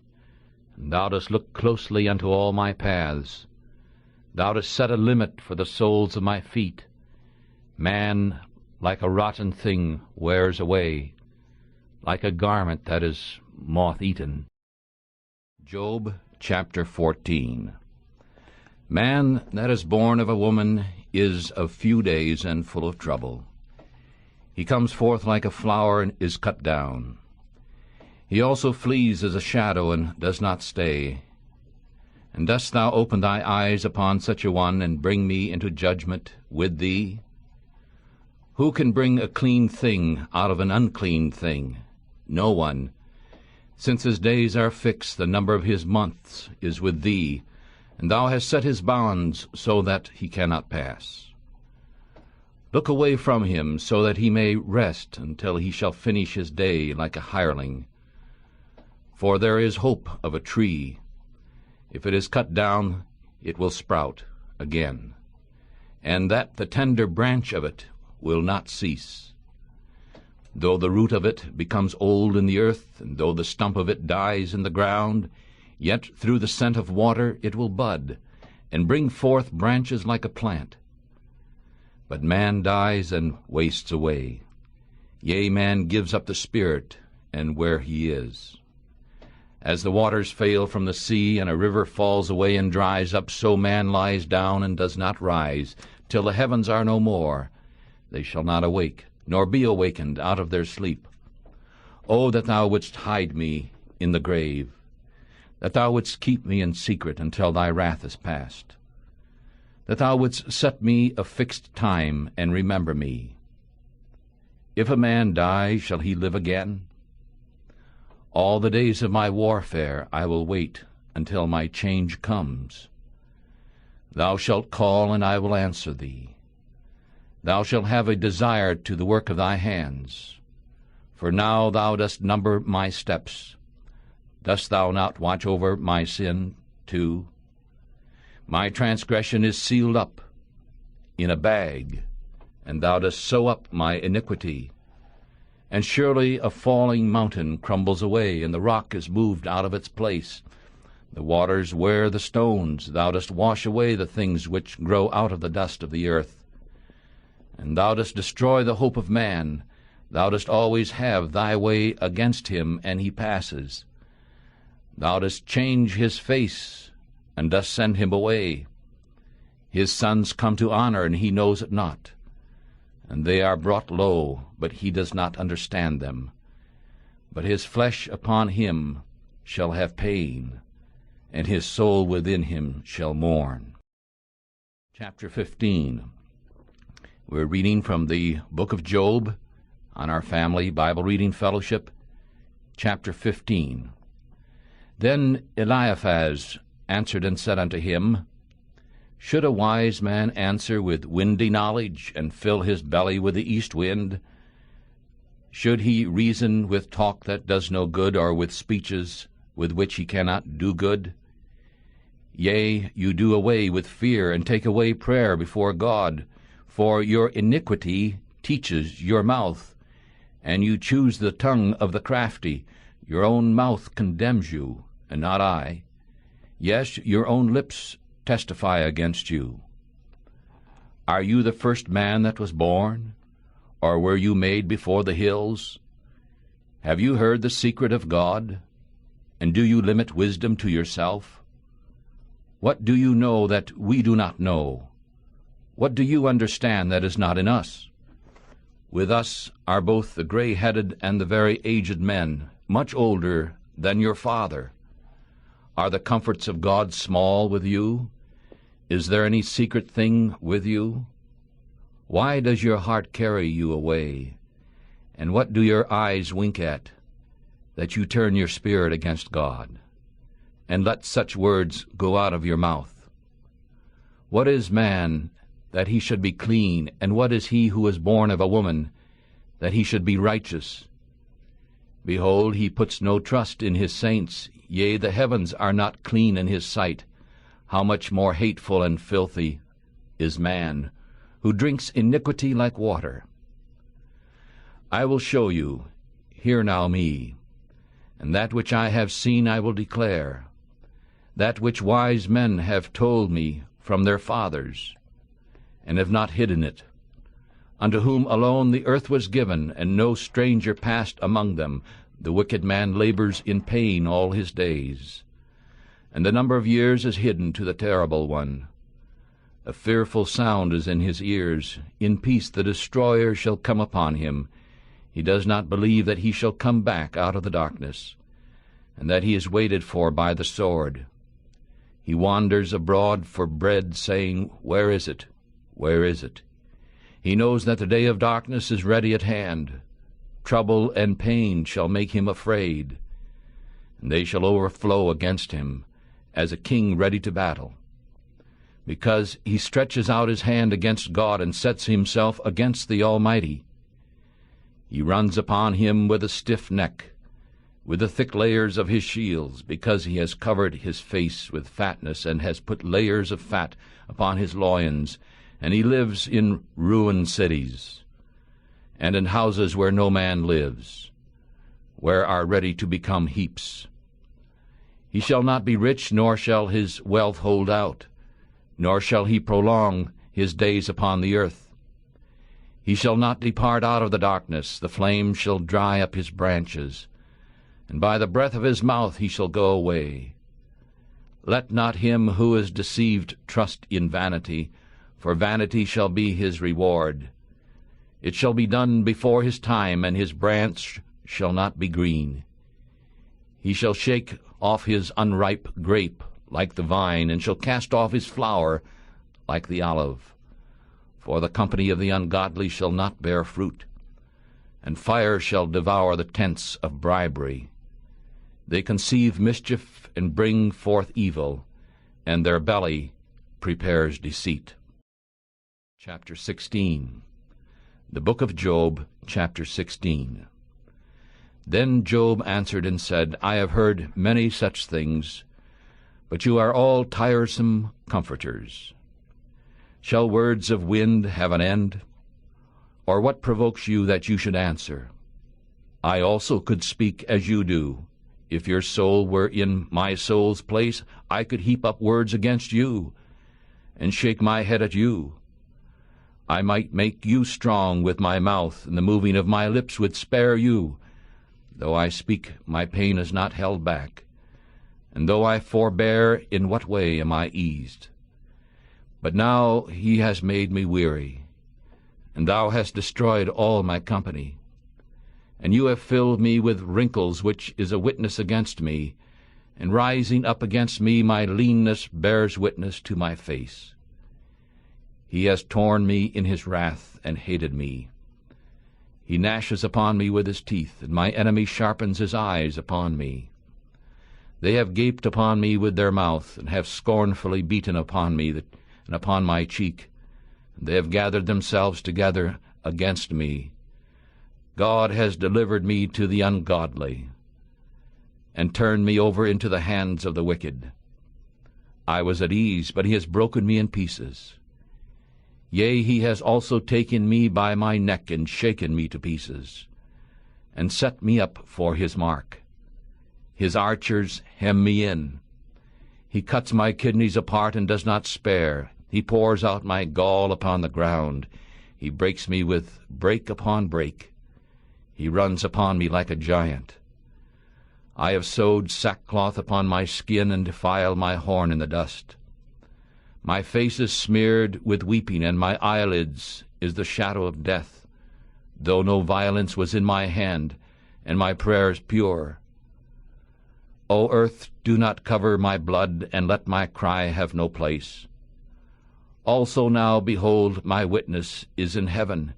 and thou dost look closely unto all my paths. Thou dost set a limit for the soles of my feet. Man, like a rotten thing, wears away, like a garment that is moth-eaten. Job chapter 14. Man that is born of a woman is of few days and full of trouble. He comes forth like a flower and is cut down. He also flees as a shadow and does not stay. And dost thou open thy eyes upon such a one, and bring me into judgment with thee? Who can bring a clean thing out of an unclean thing? No one. Since his days are fixed, the number of his months is with thee, and thou hast set his bounds so that he cannot pass. Look away from him, so that he may rest until he shall finish his day like a hireling. For there is hope of a tree. If it is cut down, it will sprout again, and that the tender branch of it will not cease. Though the root of it becomes old in the earth, and though the stump of it dies in the ground, yet through the scent of water it will bud, and bring forth branches like a plant. But man dies and wastes away. Yea, man gives up the spirit, and where he is. As the waters fail from the sea, and a river falls away and dries up, so man lies down and does not rise, till the heavens are no more. They shall not awake, nor be awakened out of their sleep. O that thou wouldst hide me in the grave, that thou wouldst keep me in secret until thy wrath is past, that thou wouldst set me a fixed time, and remember me. If a man die, shall he live again? All the days of my warfare I will wait until my change comes. Thou shalt call, and I will answer thee. Thou shalt have a desire to the work of thy hands. For now thou dost number my steps. Dost thou not watch over my sin too? My transgression is sealed up in a bag, and thou dost sew up my iniquity. And surely a falling mountain crumbles away, and the rock is moved out of its place. The waters wear the stones. Thou dost wash away the things which grow out of the dust of the earth. And thou dost destroy the hope of man. Thou dost always have thy way against him, and he passes. Thou dost change his face, and dost send him away. His sons come to honor, and he knows it not. And they are brought low, but he does not understand them. But his flesh upon him shall have pain, and his soul within him shall mourn. Chapter 15. We're reading from the book of Job on our family Bible reading fellowship, chapter 15. Then Eliphaz answered and said unto him, Should a wise man answer with windy knowledge, and fill his belly with the east wind? Should he reason with talk that does no good, or with speeches with which he cannot do good? Yea, you do away with fear, and take away prayer before God, for your iniquity teaches your mouth, and you choose the tongue of the crafty. Your own mouth condemns you, and not I. Yes, your own lips testify against you. Are you the first man that was born? Or were you made before the hills? Have you heard the secret of God? And do you limit wisdom to yourself? What do you know that we do not know? What do you understand that is not in us? With us are both the gray-headed and the very aged men, much older than your father. Are the comforts of God small with you? Is there any secret thing with you? Why does your heart carry you away? And what do your eyes wink at, that you turn your spirit against God, and let such words go out of your mouth? What is man, that he should be clean, and what is he who is born of a woman, that he should be righteous? Behold, he puts no trust in his saints. Yea, the heavens are not clean in his sight. How much more hateful and filthy is man, who drinks iniquity like water. I will show you, hear now me, and that which I have seen I will declare, that which wise men have told me from their fathers, and have not hidden it, unto whom alone the earth was given, and no stranger passed among them. The wicked man labors in pain all his days, and the number of years is hidden to the terrible one. A fearful sound is in his ears. In peace the destroyer shall come upon him. He does not believe that he shall come back out of the darkness, and that he is waited for by the sword. He wanders abroad for bread, saying, Where is it? Where is it? He knows that the day of darkness is ready at hand. Trouble and pain shall make him afraid, and they shall overflow against him, as a king ready to battle. because he stretches out his hand against God and sets himself against the Almighty. He runs upon him with a stiff neck, with the thick layers of his shields, because he has covered his face with fatness, and has put layers of fat upon his loins, and he lives in ruined cities, and in houses where no man lives, where are ready to become heaps. He shall not be rich, nor shall his wealth hold out, nor shall he prolong his days upon the earth. He shall not depart out of the darkness, the flame shall dry up his branches, and by the breath of his mouth he shall go away. Let not him who is deceived trust in vanity, for vanity shall be his reward. It shall be done before his time, and his branch shall not be green. He shall shake off his unripe grape like the vine, and shall cast off his flower like the olive. For the company of the ungodly shall not bear fruit, and fire shall devour the tents of bribery. They conceive mischief and bring forth evil, and their belly prepares deceit. Chapter 16. The Book of Job, chapter 16. Then Job answered and said, I have heard many such things, but you are all tiresome comforters. Shall words of wind have an end? Or what provokes you that you should answer? I also could speak as you do. If your soul were in my soul's place, I could heap up words against you, and shake my head at you. I might make you strong with my mouth, and the moving of my lips would spare you. Though I speak, my pain is not held back. And though I forbear, in what way am I eased? But now he has made me weary, and thou hast destroyed all my company. And you have filled me with wrinkles, which is a witness against me, and rising up against me my leanness bears witness to my face. He has torn me in his wrath and hated me. He gnashes upon me with his teeth, and my enemy sharpens his eyes upon me. They have gaped upon me with their mouth, and have scornfully beaten upon me and upon my cheek. They have gathered themselves together against me. God has delivered me to the ungodly, and turned me over into the hands of the wicked. I was at ease, but he has broken me in pieces. Yea, he has also taken me by my neck, and shaken me to pieces, and set me up for his mark. His archers hem me in. He cuts my kidneys apart and does not spare. He pours out my gall upon the ground. He breaks me with break upon break. He runs upon me like a giant. I have sewed sackcloth upon my skin, and defile my horn in the dust. My face is smeared with weeping, and my eyelids is the shadow of death, though no violence was in my hand, and my prayers pure. O earth, do not cover my blood, and let my cry have no place. Also now, behold, my witness is in heaven,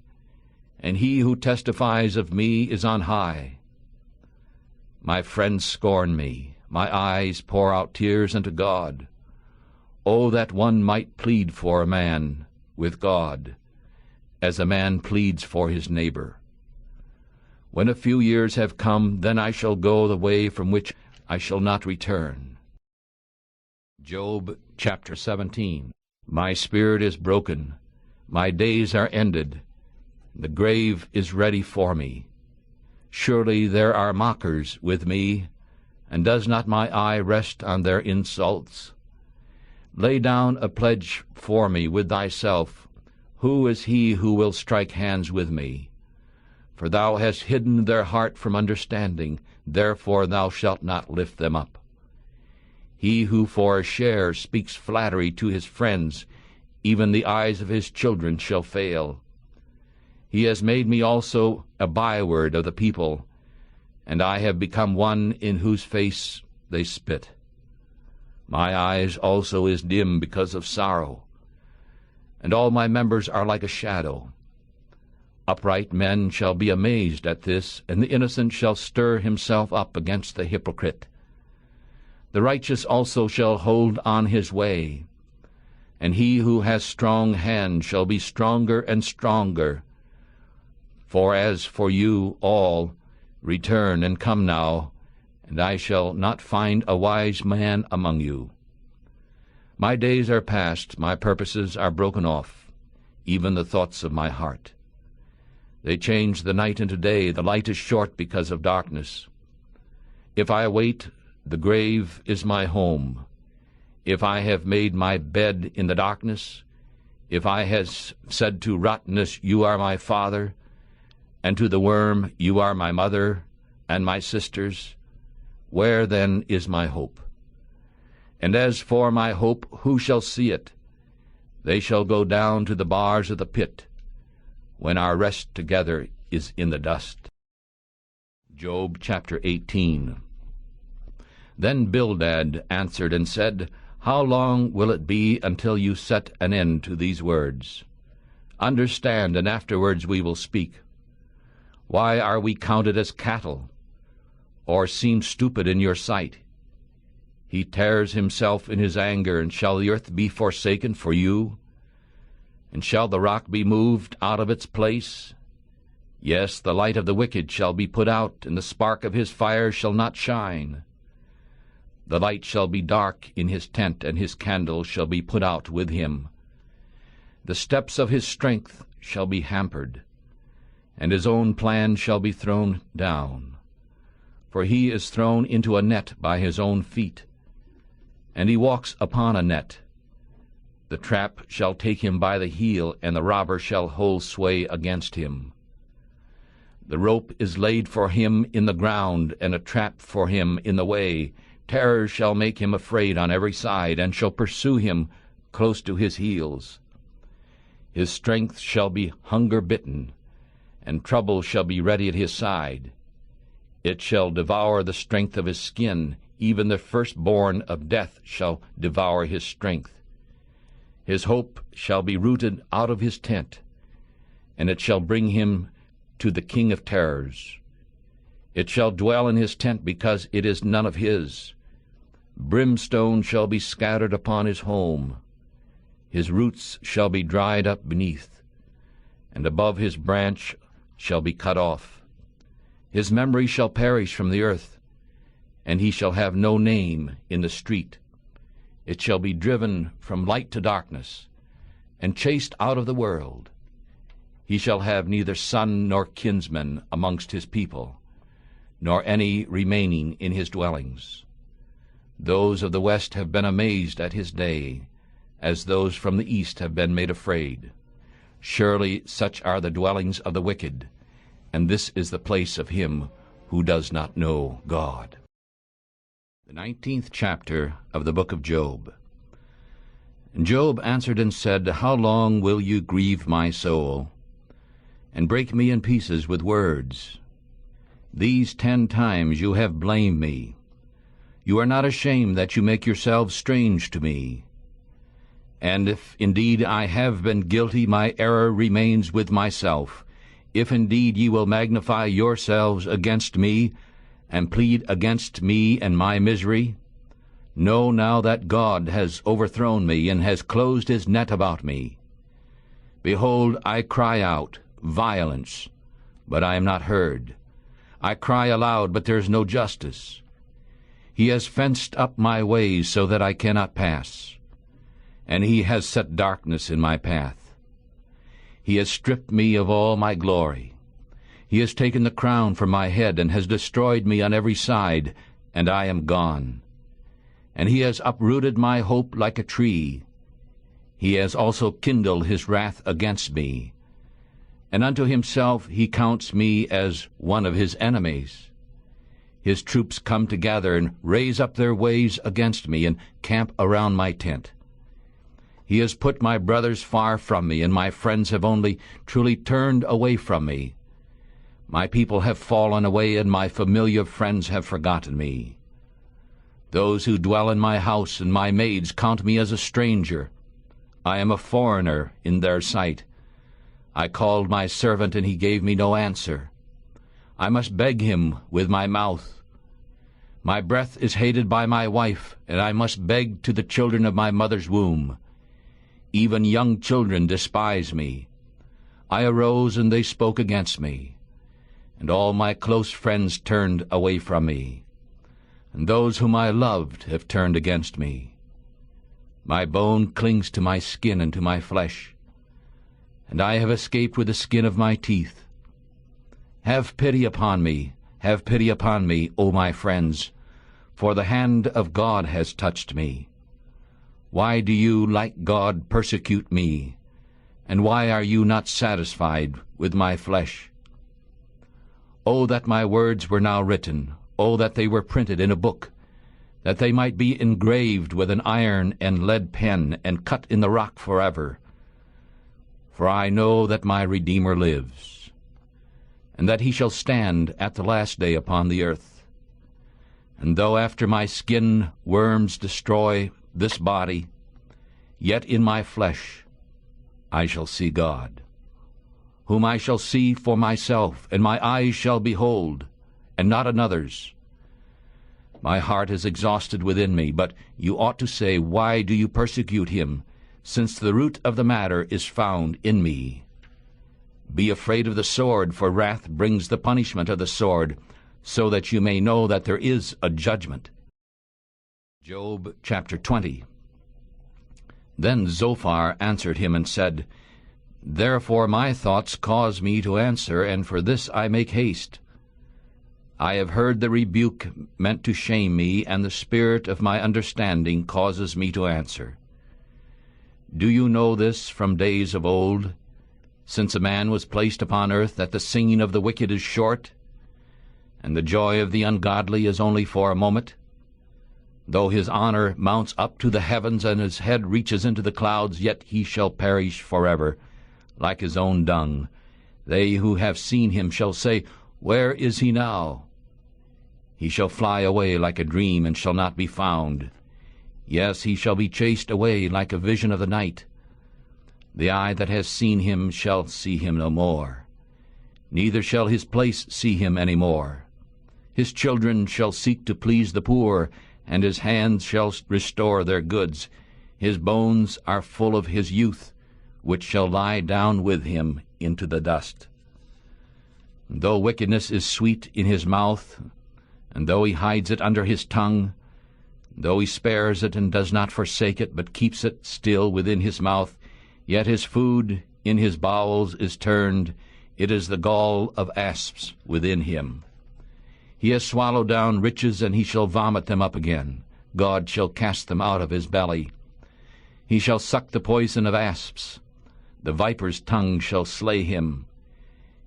and he who testifies of me is on high. My friends scorn me. My eyes pour out tears unto God. Oh, that one might plead for a man with God, as a man pleads for his neighbor. When a few years have come, then I shall go the way from which I shall not return. Job chapter 17. My spirit is broken, my days are ended, the grave is ready for me. Surely there are mockers with me, and does not my eye rest on their insults? Lay down a pledge for me with thyself. Who is he who will strike hands with me? For thou hast hidden their heart from understanding, therefore thou shalt not lift them up. He who for a share speaks flattery to his friends, even the eyes of his children shall fail. He has made me also a byword of the people, and I have become one in whose face they spit. My eyes also is dim because of sorrow, and all my members are like a shadow. Upright men shall be amazed at this, and the innocent shall stir himself up against the hypocrite. The righteous also shall hold on his way, and he who has strong hands shall be stronger and stronger. For as for you all, return and come now, and I shall not find a wise man among you. My days are past, my purposes are broken off, even the thoughts of my heart. They change the night into day, the light is short because of darkness. If I await, the grave is my home. If I have made my bed in the darkness, if I have said to rottenness, you are my father, and to the worm, you are my mother and my sisters, where then is my hope? And as for my hope, who shall see it? They shall go down to the bars of the pit, when our rest together is in the dust. Job chapter 18. Then Bildad answered and said, How long will it be until you set an end to these words? Understand, and afterwards we will speak. Why are we counted as cattle, or seem stupid in your sight? He tears himself in his anger, and shall the earth be forsaken for you? And shall the rock be moved out of its place? Yes, the light of the wicked shall be put out, and the spark of his fire shall not shine. The light shall be dark in his tent, and his candle shall be put out with him. The steps of his strength shall be hampered, and his own plan shall be thrown down. For he is thrown into a net by his own feet, and he walks upon a net. The trap shall take him by the heel, and the robber shall hold sway against him. The rope is laid for him in the ground, and a trap for him in the way. Terror shall make him afraid on every side, and shall pursue him close to his heels. His strength shall be hunger-bitten, and trouble shall be ready at his side. It shall devour the strength of his skin, even the firstborn of death shall devour his strength. His hope shall be rooted out of his tent, and it shall bring him to the king of terrors. It shall dwell in his tent because it is none of his. Brimstone shall be scattered upon his home. His roots shall be dried up beneath, and above his branch shall be cut off. His memory shall perish from the earth, and he shall have no name in the street. It shall be driven from light to darkness, and chased out of the world. He shall have neither son nor kinsman amongst his people, nor any remaining in his dwellings. Those of the west have been amazed at his day, as those from the east have been made afraid. Surely such are the dwellings of the wicked, and this is the place of him who does not know God. The 19th chapter of the book of Job. And Job answered and said, How long will you grieve my soul, and break me in pieces with words? These 10 times you have blamed me. You are not ashamed that you make yourselves strange to me. And if indeed I have been guilty, my error remains with myself. If indeed ye will magnify yourselves against me, and plead against me and my misery, know now that God has overthrown me, and has closed his net about me. Behold, I cry out, violence, but I am not heard. I cry aloud, but there is no justice. He has fenced up my ways so that I cannot pass, and he has set darkness in my path. He has stripped me of all my glory. He has taken the crown from my head, and has destroyed me on every side, and I am gone. And he has uprooted my hope like a tree. He has also kindled his wrath against me, and unto himself he counts me as one of his enemies. His troops come together and raise up their waves against me, and camp around my tent. He has put my brothers far from me, and my friends have only truly turned away from me. My people have fallen away, and my familiar friends have forgotten me. Those who dwell in my house and my maids count me as a stranger. I am a foreigner in their sight. I called my servant, and he gave me no answer. I must beg him with my mouth. My breath is hated by my wife, and I must beg to the children of my mother's womb. Even young children despise me. I arose, and they spoke against me. And all my close friends turned away from me. And those whom I loved have turned against me. My bone clings to my skin and to my flesh, and I have escaped with the skin of my teeth. Have pity upon me, O my friends, for the hand of God has touched me. Why do you, like God, persecute me? And why are you not satisfied with my flesh? O that my words were now written, O that they were printed in a book, that they might be engraved with an iron and lead pen, and cut in the rock forever. For I know that my Redeemer lives, and that he shall stand at the last day upon the earth. And though after my skin worms destroy this body, yet in my flesh I shall see God, whom I shall see for myself, and my eyes shall behold, and not another's. My heart is exhausted within me, but you ought to say, Why do you persecute him, since the root of the matter is found in me? Be afraid of the sword, for wrath brings the punishment of the sword, so that you may know that there is a judgment. Job chapter 20. Then Zophar answered him and said, Therefore my thoughts cause me to answer, and for this I make haste. I have heard the rebuke meant to shame me, and the spirit of my understanding causes me to answer. Do you know this from days of old, since a man was placed upon earth, that the singing of the wicked is short, and the joy of the ungodly is only for a moment? Though his honor mounts up to the heavens, and his head reaches into the clouds, yet he shall perish forever, like his own dung. They who have seen him shall say, Where is he now? He shall fly away like a dream, and shall not be found. Yes, he shall be chased away like a vision of the night. The eye that has seen him shall see him no more, neither shall his place see him any more. His children shall seek to please the poor, and his hands shall restore their goods. His bones are full of his youth, which shall lie down with him into the dust. Though wickedness is sweet in his mouth, and though he hides it under his tongue, though he spares it and does not forsake it, but keeps it still within his mouth, yet his food in his bowels is turned, it is the gall of asps within him. He has swallowed down riches, and he shall vomit them up again. God shall cast them out of his belly. He shall suck the poison of asps. The viper's tongue shall slay him.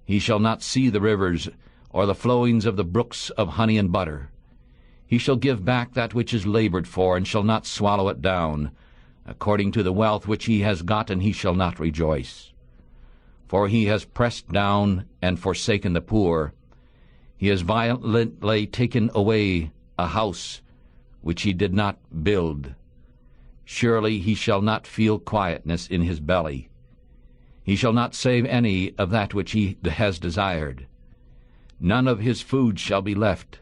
He shall not see the rivers, or the flowings of the brooks of honey and butter. He shall give back that which is labored for, and shall not swallow it down. According to the wealth which he has gotten, he shall not rejoice. For he has pressed down and forsaken the poor. He has violently taken away a house which he did not build. Surely he shall not feel quietness in his belly. He shall not save any of that which he has desired. None of his food shall be left.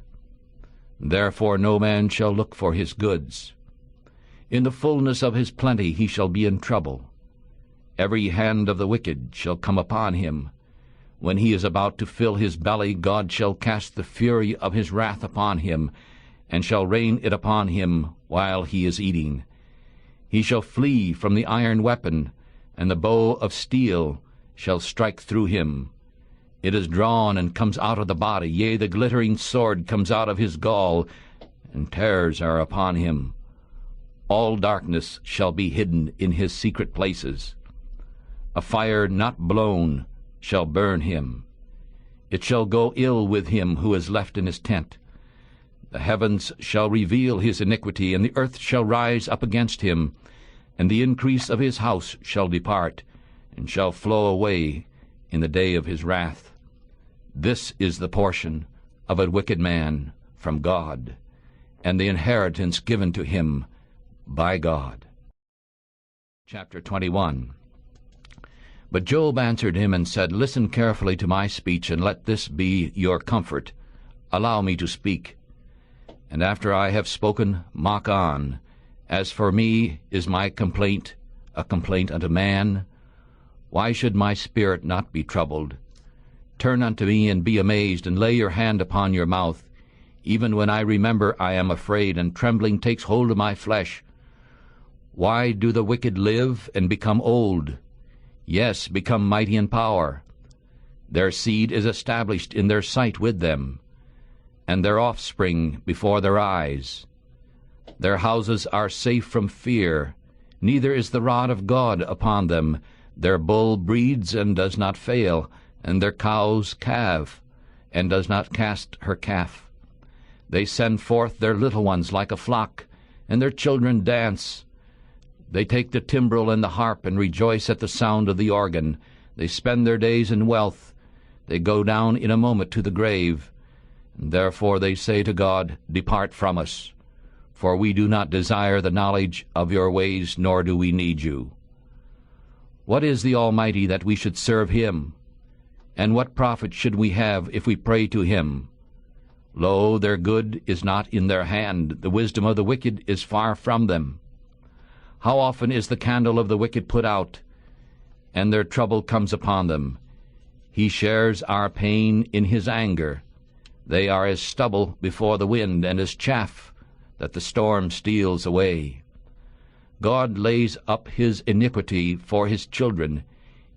Therefore no man shall look for his goods. In the fullness of his plenty he shall be in trouble. Every hand of the wicked shall come upon him. When he is about to fill his belly, God shall cast the fury of his wrath upon him, and shall rain it upon him while he is eating. He shall flee from the iron weapon, and the bow of steel shall strike through him. It is drawn and comes out of the body, yea, the glittering sword comes out of his gall, and terrors are upon him. All darkness shall be hidden in his secret places. A fire not blown shall burn him. It shall go ill with him who is left in his tent. The heavens shall reveal his iniquity, and the earth shall rise up against him, and the increase of his house shall depart, and shall flow away in the day of his wrath. This is the portion of a wicked man from God, and the inheritance given to him by God. Chapter 21. But Job answered him and said, Listen carefully to my speech, and let this be your comfort. Allow me to speak. And after I have spoken, mock on. As for me is my complaint a complaint unto man? Why should my spirit not be troubled? Turn unto me, and be amazed, and lay your hand upon your mouth. Even when I remember, I am afraid, and trembling takes hold of my flesh. Why do the wicked live and become old? Yes, become mighty in power. Their seed is established in their sight with them, and their offspring before their eyes. Their houses are safe from fear, neither is the rod of God upon them. Their bull breeds and does not fail, and their cows calve, and does not cast her calf. They send forth their little ones like a flock, and their children dance. They take the timbrel and the harp, and rejoice at the sound of the organ. They spend their days in wealth. They go down in a moment to the grave. And therefore they say to God, Depart from us, for we do not desire the knowledge of your ways, nor do we need you. What is the Almighty that we should serve him? And what profit should we have if we pray to him? Lo, their good is not in their hand, the wisdom of the wicked is far from them. How often is the candle of the wicked put out, and their trouble comes upon them? He shares our pain in his anger. They are as stubble before the wind, and as chaff that the storm steals away. God lays up his iniquity for his children.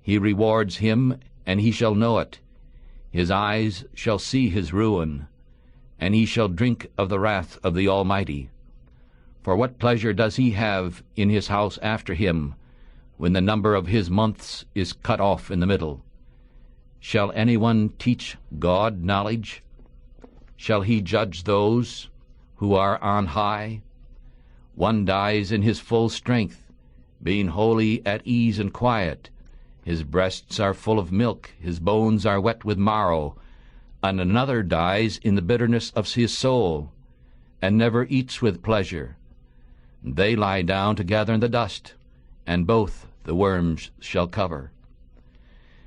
He rewards him, and he shall know it. His eyes shall see his ruin, and he shall drink of the wrath of the Almighty. For what pleasure does he have in his house after him, when the number of his months is cut off in the middle? Shall anyone teach God knowledge? Shall he judge those who are on high? One dies in his full strength, being wholly at ease and quiet. His breasts are full of milk, his bones are wet with marrow. And another dies in the bitterness of his soul, and never eats with pleasure. They lie down together in the dust, and both the worms shall cover.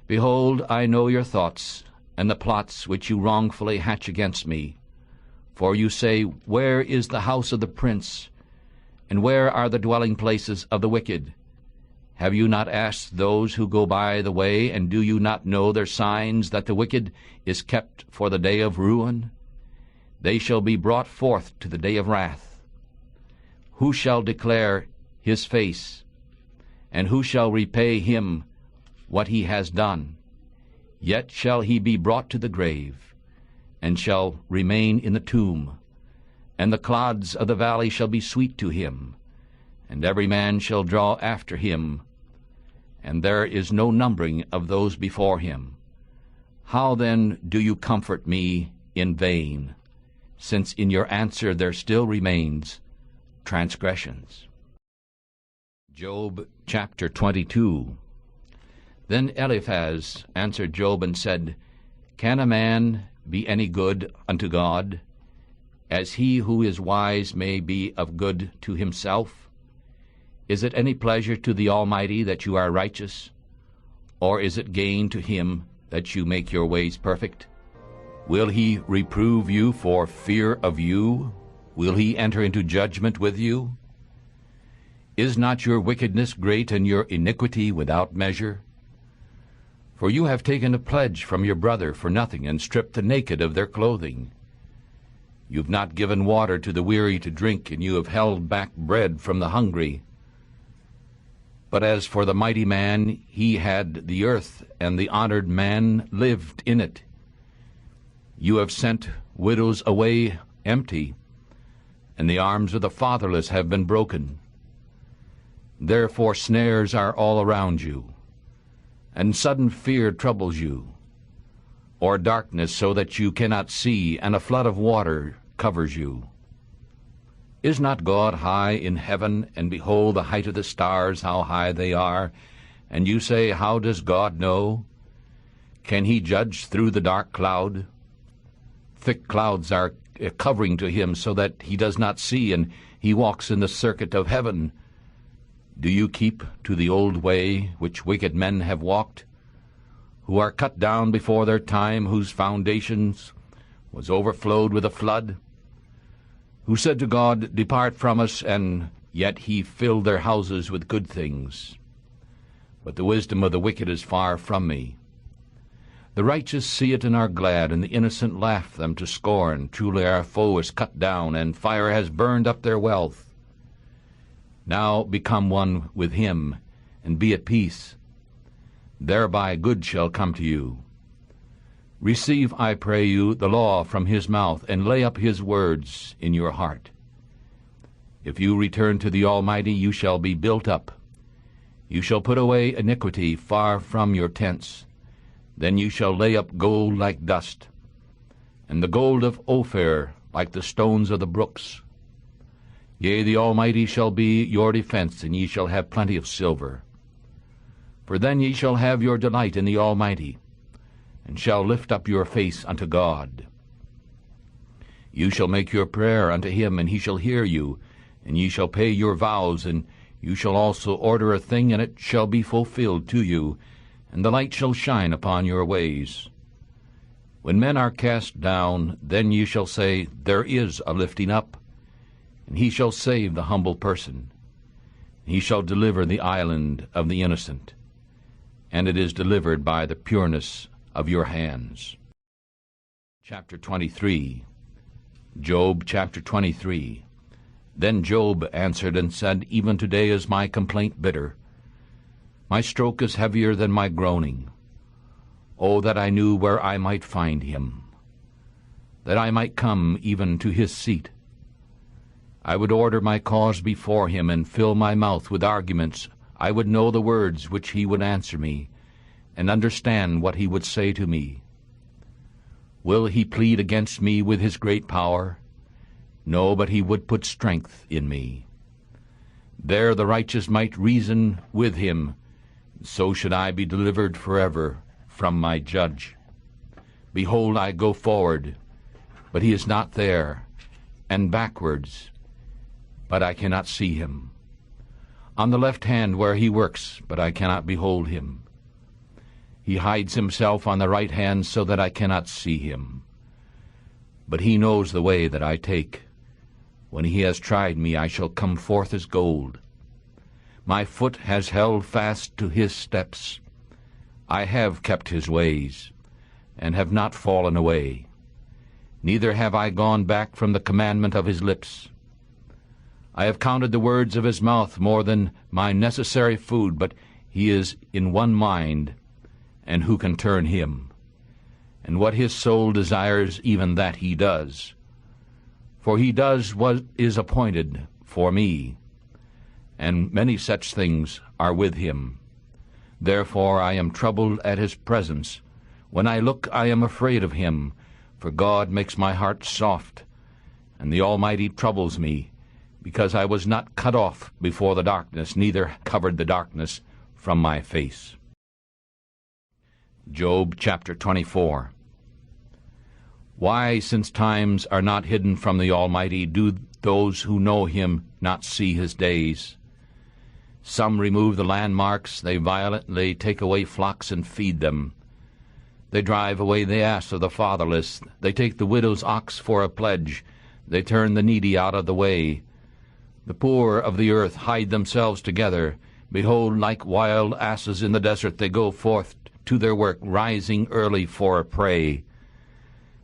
Behold, I know your thoughts, and the plots which you wrongfully hatch against me. For you say, Where is the house of the prince? And where are the dwelling places of the wicked? Have you not asked those who go by the way, and do you not know their signs, that the wicked is kept for the day of ruin? They shall be brought forth to the day of wrath. Who shall declare his face? And who shall repay him what he has done? Yet shall he be brought to the grave, and shall remain in the tomb. And the clods of the valley shall be sweet to him, and every man shall draw after him, and there is no numbering of those before him. How then do you comfort me in vain, since in your answer there still remains transgressions? Job chapter 22. Then Eliphaz answered Job and said, Can a man be any good unto God, as he who is wise may be of good to himself? Is it any pleasure to the Almighty that you are righteous? Or is it gain to him that you make your ways perfect? Will he reprove you for fear of you? Will he enter into judgment with you? Is not your wickedness great, and your iniquity without measure? For you have taken a pledge from your brother for nothing, and stripped the naked of their clothing. You have not given water to the weary to drink, and you have held back bread from the hungry. But as for the mighty man, he had the earth, and the honored man lived in it. You have sent widows away empty, and the arms of the fatherless have been broken. Therefore snares are all around you, and sudden fear troubles you, or darkness so that you cannot see, and a flood of water covers you. Is not God high in heaven, and behold the height of the stars, how high they are? And you say, How does God know? Can he judge through the dark cloud? Thick clouds are a covering to him, so that he does not see, and he walks in the circuit of heaven. Do you keep to the old way which wicked men have walked, who are cut down before their time, whose foundations was overflowed with a flood? Who said to God, Depart from us, and yet he filled their houses with good things. but the wisdom of the wicked is far from me. The righteous see it and are glad, and the innocent laugh them to scorn. Truly our foe is cut down, and fire has burned up their wealth. Now become one with him, and be at peace. Thereby good shall come to you. Receive, I pray you, the law from his mouth, and lay up his words in your heart. If you return to the Almighty, you shall be built up. You shall put away iniquity far from your tents. Then you shall lay up gold like dust, and the gold of Ophir like the stones of the brooks. Yea, the Almighty shall be your defense, and ye shall have plenty of silver. For then ye shall have your delight in the Almighty, and shall lift up your face unto God. You shall make your prayer unto him, and he shall hear you, and ye shall pay your vows, and you shall also order a thing, and it shall be fulfilled to you, and the light shall shine upon your ways. When men are cast down, then ye shall say, There is a lifting up, and he shall save the humble person. He shall deliver the island of the innocent, and it is delivered by the pureness of your hands. Chapter 23. Job chapter 23. Then Job answered and said, Even today is my complaint bitter. My stroke is heavier than my groaning. Oh, that I knew where I might find him, that I might come even to his seat. I would order my cause before him, and fill my mouth with arguments. I would know the words which he would answer me, and understand what he would say to me. Will he plead against me with his great power? No, but he would put strength in me. There the righteous might reason with him, so should I be delivered forever from my judge. Behold, I go forward, but he is not there, and backwards, but I cannot see him. On the left hand where he works, but I cannot behold him. He hides himself on the right hand so that I cannot see him. But he knows the way that I take. When he has tried me, I shall come forth as gold. My foot has held fast to his steps. I have kept his ways, and have not fallen away. Neither have I gone back from the commandment of his lips. I have counted the words of his mouth more than my necessary food, but he is in one mind, and who can turn him? And what his soul desires, even that he does. For he does what is appointed for me, and many such things are with him. Therefore I am troubled at his presence. When I look, I am afraid of him, for God makes my heart soft, and the Almighty troubles me, because I was not cut off before the darkness, neither covered the darkness from my face. Job chapter 24. Why, since times are not hidden from the Almighty, do those who know him not see his days? Some remove the landmarks, they violently take away flocks and feed them. They drive away the ass of the fatherless, they take the widow's ox for a pledge, they turn the needy out of the way. The poor of the earth hide themselves together. Behold, like wild asses in the desert, they go forth to their work, rising early for a prey.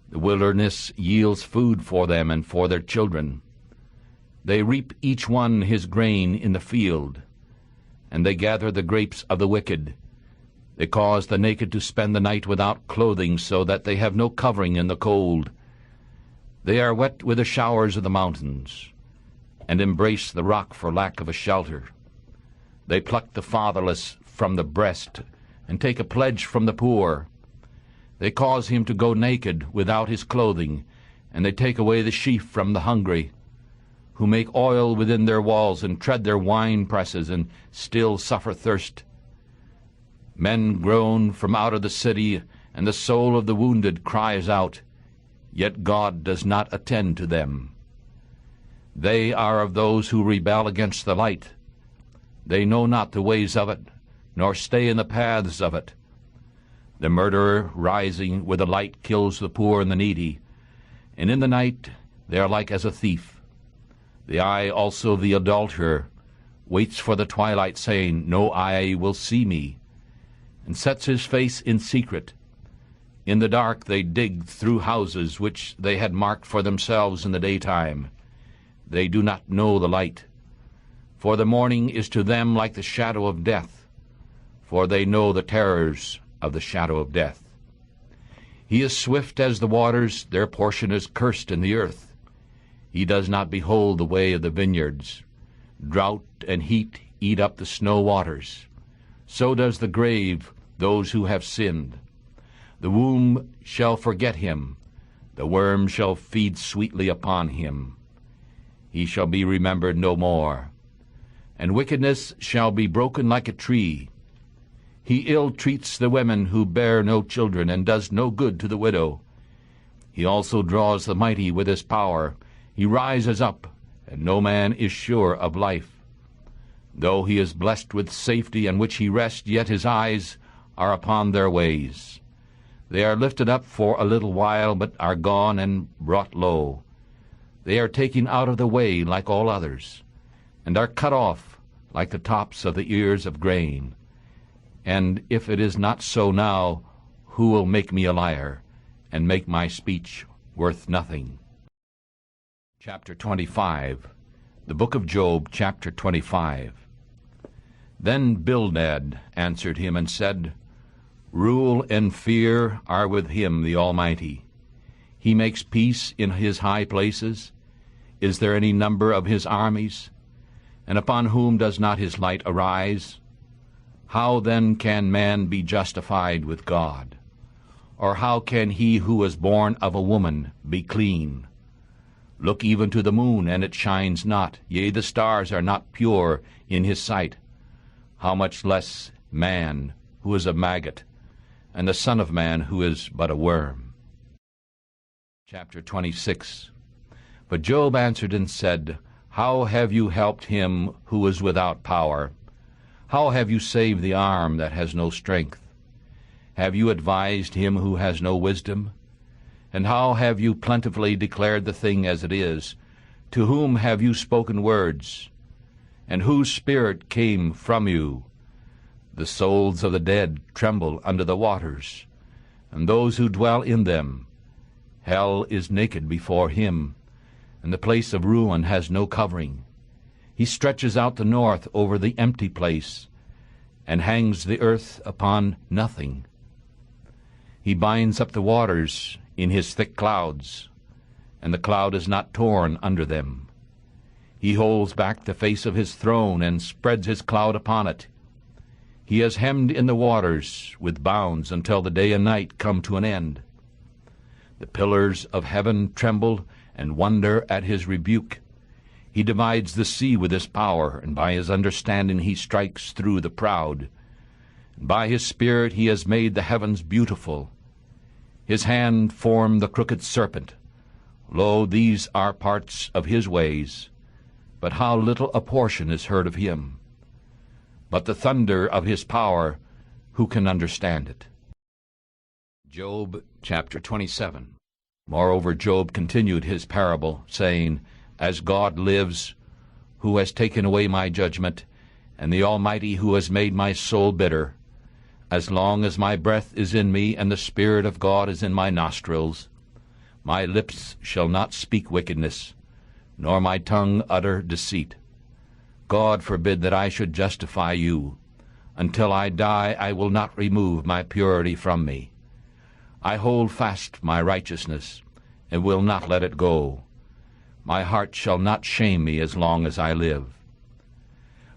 The wilderness yields food for them and for their children. They reap each one his grain in the field, and they gather the grapes of the wicked. They cause the naked to spend the night without clothing, so that they have no covering in the cold. They are wet with the showers of the mountains, and embrace the rock for lack of a shelter. They pluck the fatherless from the breast, and take a pledge from the poor. They cause him to go naked without his clothing, and they take away the sheaf from the hungry, who make oil within their walls, and tread their wine presses, and still suffer thirst. Men groan from out of the city, and the soul of the wounded cries out, yet God does not attend to them. They are of those who rebel against the light. They know not the ways of it, nor stay in the paths of it. The murderer rising with the light kills the poor and the needy, and in the night they are like as a thief. The eye also of the adulterer, waits for the twilight, saying, "No eye will see me," and sets his face in secret. In the dark they dig through houses which they had marked for themselves in the daytime. They do not know the light. For the morning is to them like the shadow of death, for they know the terrors of the shadow of death. He is swift as the waters, their portion is cursed in the earth. He does not behold the way of the vineyards. Drought and heat eat up the snow waters. So does the grave those who have sinned. The womb shall forget him. The worm shall feed sweetly upon him. He shall be remembered no more. And wickedness shall be broken like a tree. He ill-treats the women who bear no children, and does no good to the widow. He also draws the mighty with his power. He rises up, and no man is sure of life. Though he is blessed with safety in which he rests, yet his eyes are upon their ways. They are lifted up for a little while, but are gone and brought low. They are taken out of the way like all others, and are cut off like the tops of the ears of grain. And if it is not so now, who will make me a liar, and make my speech worth nothing? Chapter 25. The Book of Job, chapter 25. Then Bildad answered him and said, Rule and fear are with him, the Almighty. He makes peace in his high places. Is there any number of his armies? And upon whom does not his light arise? How then can man be justified with God? Or how can he who was born of a woman be clean? Look even to the moon, and it shines not, yea, the stars are not pure in his sight. How much less man, who is a maggot, and the Son of Man, who is but a worm? Chapter 26. But Job answered and said, How have you helped him who is without power? How have you saved the arm that has no strength? Have you advised him who has no wisdom? And how have you plentifully declared the thing as it is? To whom have you spoken words? And whose spirit came from you? The souls of the dead tremble under the waters, and those who dwell in them. Hell is naked before him, and the place of ruin has no covering. He stretches out the north over the empty place, and hangs the earth upon nothing. He binds up the waters in his thick clouds, and the cloud is not torn under them. He holds back the face of his throne, and spreads his cloud upon it. He has hemmed in the waters with bounds until the day and night come to an end. The pillars of heaven tremble and wonder at his rebuke. He divides the sea with his power, and by his understanding he strikes through the proud. And by his spirit he has made the heavens beautiful. His hand formed the crooked serpent. Lo, these are parts of his ways, but how little a portion is heard of him. But the thunder of his power, who can understand it? Job chapter 27. Moreover, Job continued his parable, saying, As God lives, who has taken away my judgment, and the Almighty who has made my soul bitter, as long as my breath is in me, and the Spirit of God is in my nostrils, my lips shall not speak wickedness, nor my tongue utter deceit. God forbid that I should justify you. Until I die I will not remove my purity from me. I hold fast my righteousness, and will not let it go. My heart shall not shame me as long as I live.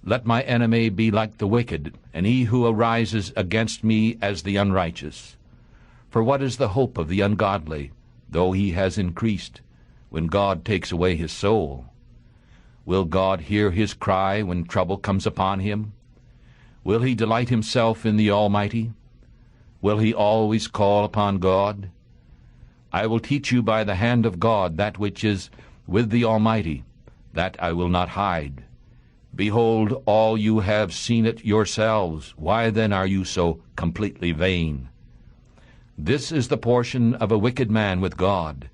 Let my enemy be like the wicked, and he who arises against me as the unrighteous. For what is the hope of the ungodly, though he has increased, when God takes away his soul? Will God hear his cry when trouble comes upon him? Will he delight himself in the Almighty? Will he always call upon God? I will teach you by the hand of God that which is with the Almighty, that I will not hide. Behold, all you have seen it yourselves. Why then are you so completely vain? This is the portion of a wicked man with God,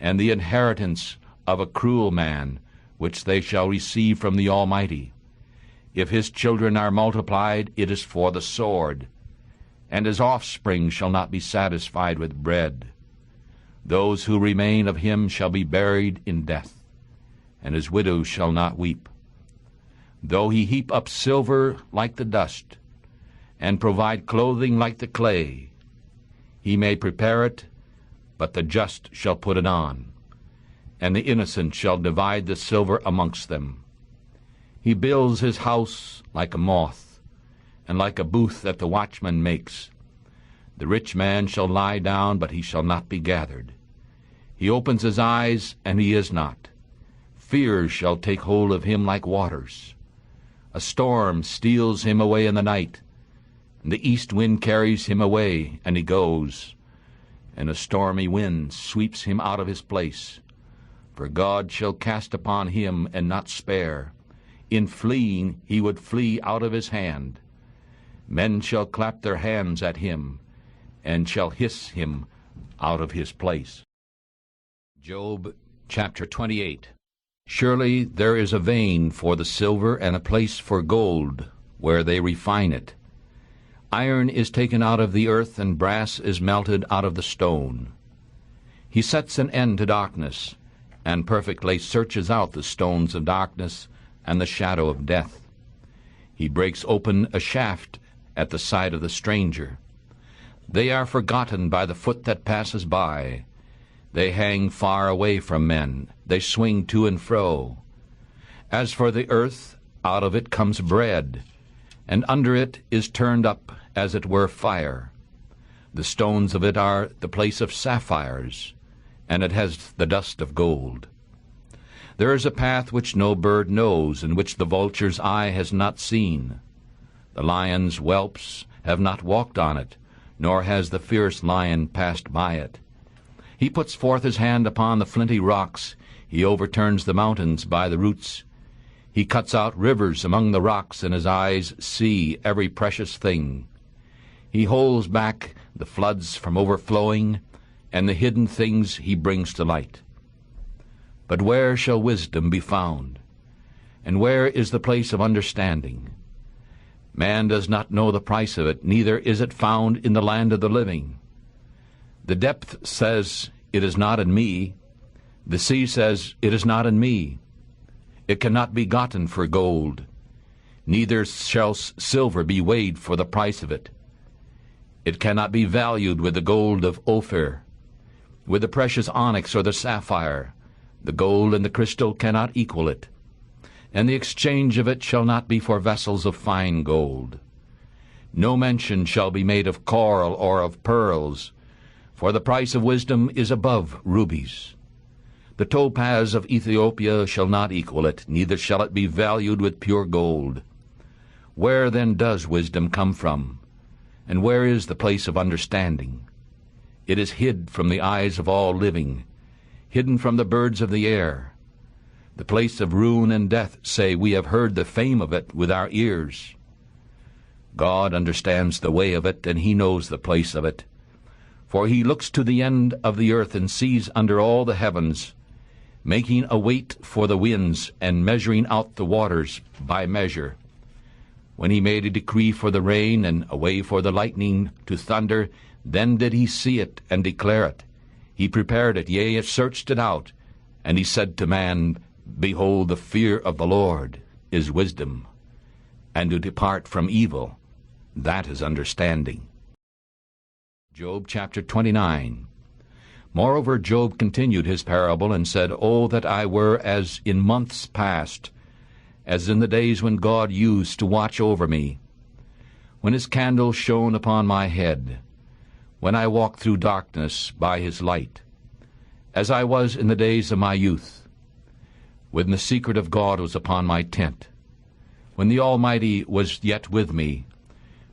and the inheritance of a cruel man, which they shall receive from the Almighty. If his children are multiplied, it is for the sword, and his offspring shall not be satisfied with bread. Those who remain of him shall be buried in death, and his widow shall not weep. Though he heap up silver like the dust, and provide clothing like the clay, he may prepare it, but the just shall put it on, and the innocent shall divide the silver amongst them. He builds his house like a moth, and like a booth that the watchman makes. The rich man shall lie down, but he shall not be gathered. He opens his eyes, and he is not. Fear shall take hold of him like waters. A storm steals him away in the night, and the east wind carries him away, and he goes, and a stormy wind sweeps him out of his place. For God shall cast upon him and not spare. In fleeing he would flee out of his hand. Men shall clap their hands at him, and shall hiss him out of his place. Job chapter 28. Surely there is a vein for the silver, and a place for gold, where they refine it. Iron is taken out of the earth, and brass is melted out of the stone. He sets an end to darkness, and perfectly searches out the stones of darkness and the shadow of death. He breaks open a shaft at the side of the stranger. They are forgotten by the foot that passes by. They hang far away from men. They swing to and fro. As for the earth, out of it comes bread, and under it is turned up as it were fire. The stones of it are the place of sapphires, and it has the dust of gold. There is a path which no bird knows, and which the vulture's eye has not seen. The lion's whelps have not walked on it, nor has the fierce lion passed by it. He puts forth his hand upon the flinty rocks. He overturns the mountains by the roots. He cuts out rivers among the rocks, and his eyes see every precious thing. He holds back the floods from overflowing, and the hidden things he brings to light. But where shall wisdom be found? And where is the place of understanding? Man does not know the price of it, neither is it found in the land of the living. The depth says, "It is not in me." The sea says, "It is not in me." It cannot be gotten for gold, neither shall silver be weighed for the price of it. It cannot be valued with the gold of Ophir, with the precious onyx or the sapphire. The gold and the crystal cannot equal it, and the exchange of it shall not be for vessels of fine gold. No mention shall be made of coral or of pearls, for the price of wisdom is above rubies. The topaz of Ethiopia shall not equal it, neither shall it be valued with pure gold. Where then does wisdom come from? And where is the place of understanding? It is hid from the eyes of all living, hidden from the birds of the air. The place of ruin and death say, "We have heard the fame of it with our ears." God understands the way of it, and he knows the place of it. For he looks to the end of the earth, and sees under all the heavens, making a weight for the winds, and measuring out the waters by measure. When he made a decree for the rain, and a way for the lightning to thunder, then did he see it and declare it. He prepared it, yea, searched it out. And he said to man, "Behold, the fear of the Lord is wisdom, and to depart from evil, that is understanding." Job chapter 29. Moreover, Job continued his parable, and said, "O that I were as in months past, as in the days when God used to watch over me, when his candle shone upon my head, when I walked through darkness by his light, as I was in the days of my youth, when the secret of God was upon my tent, when the Almighty was yet with me,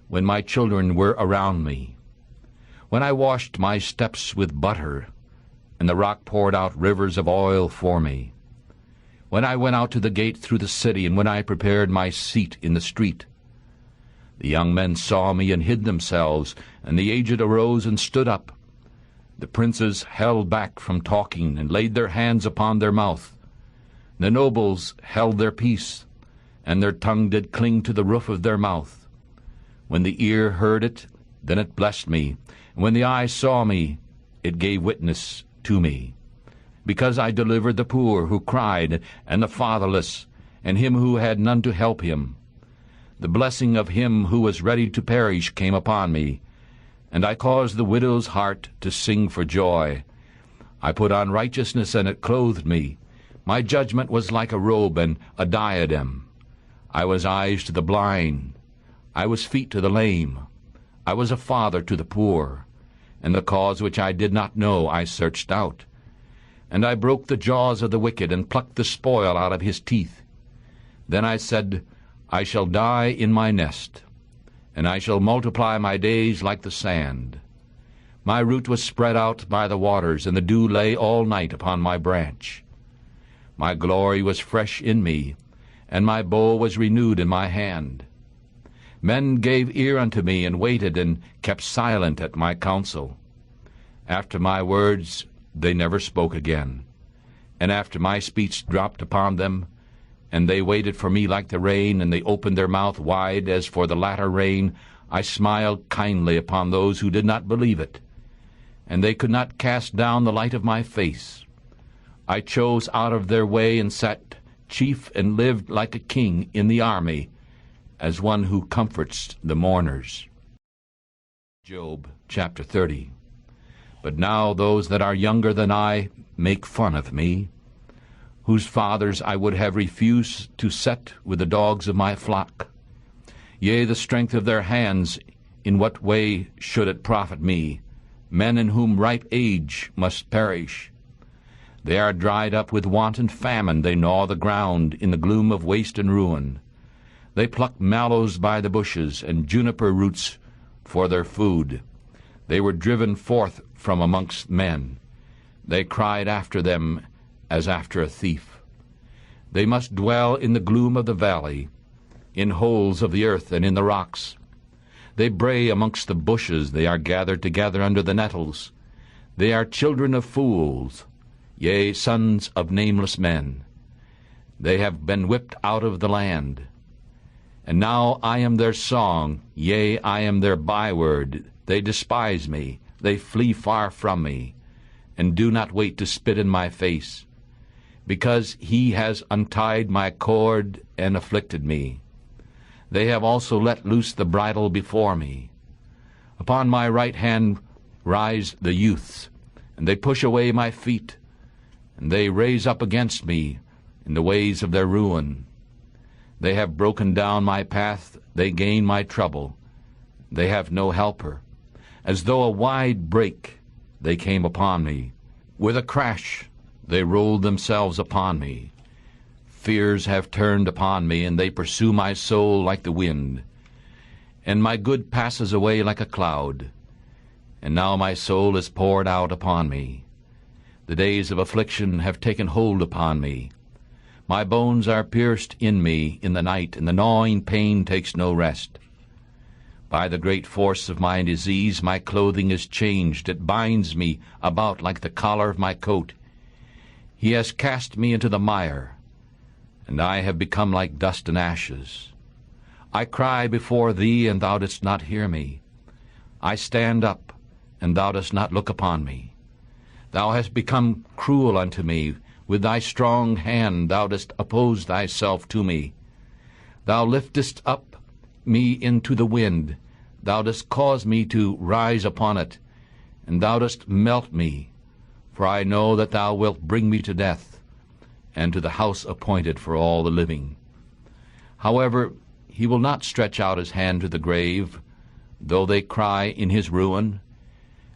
when my children were around me, when I washed my steps with butter, and the rock poured out rivers of oil for me, when I went out to the gate through the city, and when I prepared my seat in the street. The young men saw me and hid themselves, and the aged arose and stood up. The princes held back from talking, and laid their hands upon their mouth. The nobles held their peace, and their tongue did cling to the roof of their mouth. When the ear heard it, then it blessed me, and when the eye saw me, it gave witness to me. Because I delivered the poor who cried, and the fatherless, and him who had none to help him. The blessing of him who was ready to perish came upon me, and I caused the widow's heart to sing for joy. I put on righteousness, and it clothed me. My judgment was like a robe and a diadem. I was eyes to the blind. I was feet to the lame. I was a father to the poor. And the cause which I did not know I searched out. And I broke the jaws of the wicked, and plucked the spoil out of his teeth. Then I said, I shall die in my nest, and I shall multiply my days like the sand. My root was spread out by the waters, and the dew lay all night upon my branch. My glory was fresh in me, and my bow was renewed in my hand. Men gave ear unto me, and waited, and kept silent at my counsel. After my words they never spoke again, and after my speech dropped upon them, and they waited for me like the rain, and they opened their mouth wide as for the latter rain, I smiled kindly upon those who did not believe it, and they could not cast down the light of my face. I chose out of their way, and sat chief, and lived like a king in the army, as one who comforts the mourners. Job chapter 30. But now those that are younger than I make fun of me, whose fathers I would have refused to set with the dogs of my flock. Yea, the strength of their hands, in what way should it profit me? Men in whom ripe age must perish. They are dried up with want and famine, they gnaw the ground in the gloom of waste and ruin. They pluck mallows by the bushes, and juniper roots for their food. They were driven forth from amongst men. They cried after them as after a thief. They must dwell in the gloom of the valley, in holes of the earth and in the rocks. They bray amongst the bushes, they are gathered together under the nettles. They are children of fools, yea, sons of nameless men. They have been whipped out of the land. And now I am their song, yea, I am their byword. They despise me, they flee far from me, and do not wait to spit in my face, because he has untied my cord and afflicted me. They have also let loose the bridle before me. Upon my right hand rise the youths, and they push away my feet, and they raise up against me in the ways of their ruin. They have broken down my path, they gain my trouble. They have no helper. As though a wide break they came upon me. With a crash they rolled themselves upon me. Fears have turned upon me, and they pursue my soul like the wind. And my good passes away like a cloud. And now my soul is poured out upon me. The days of affliction have taken hold upon me. My bones are pierced in me in the night, and the gnawing pain takes no rest. By the great force of my disease my clothing is changed. It binds me about like the collar of my coat. He has cast me into the mire, and I have become like dust and ashes. I cry before thee, and thou didst not hear me. I stand up, and thou dost not look upon me. Thou hast become cruel unto me. With thy strong hand thou dost oppose thyself to me. Thou liftest up me into the wind. Thou dost cause me to rise upon it, and thou dost melt me. For I know that thou wilt bring me to death, and to the house appointed for all the living. However, he will not stretch out his hand to the grave, though they cry in his ruin.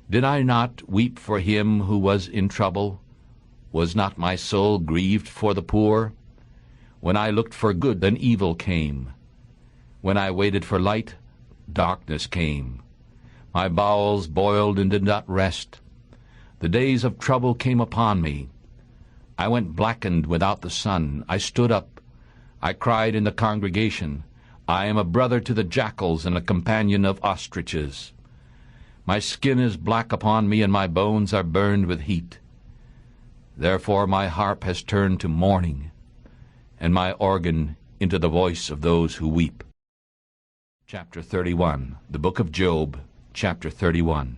Did I not weep for him who was in trouble? Was not my soul grieved for the poor? When I looked for good, then evil came. When I waited for light, darkness came. My bowels boiled and did not rest. The days of trouble came upon me. I went blackened without the sun. I stood up. I cried in the congregation, I am a brother to the jackals and a companion of ostriches. My skin is black upon me, and my bones are burned with heat. Therefore my harp has turned to mourning, and my organ into the voice of those who weep. Chapter 31, the book of Job, chapter 31.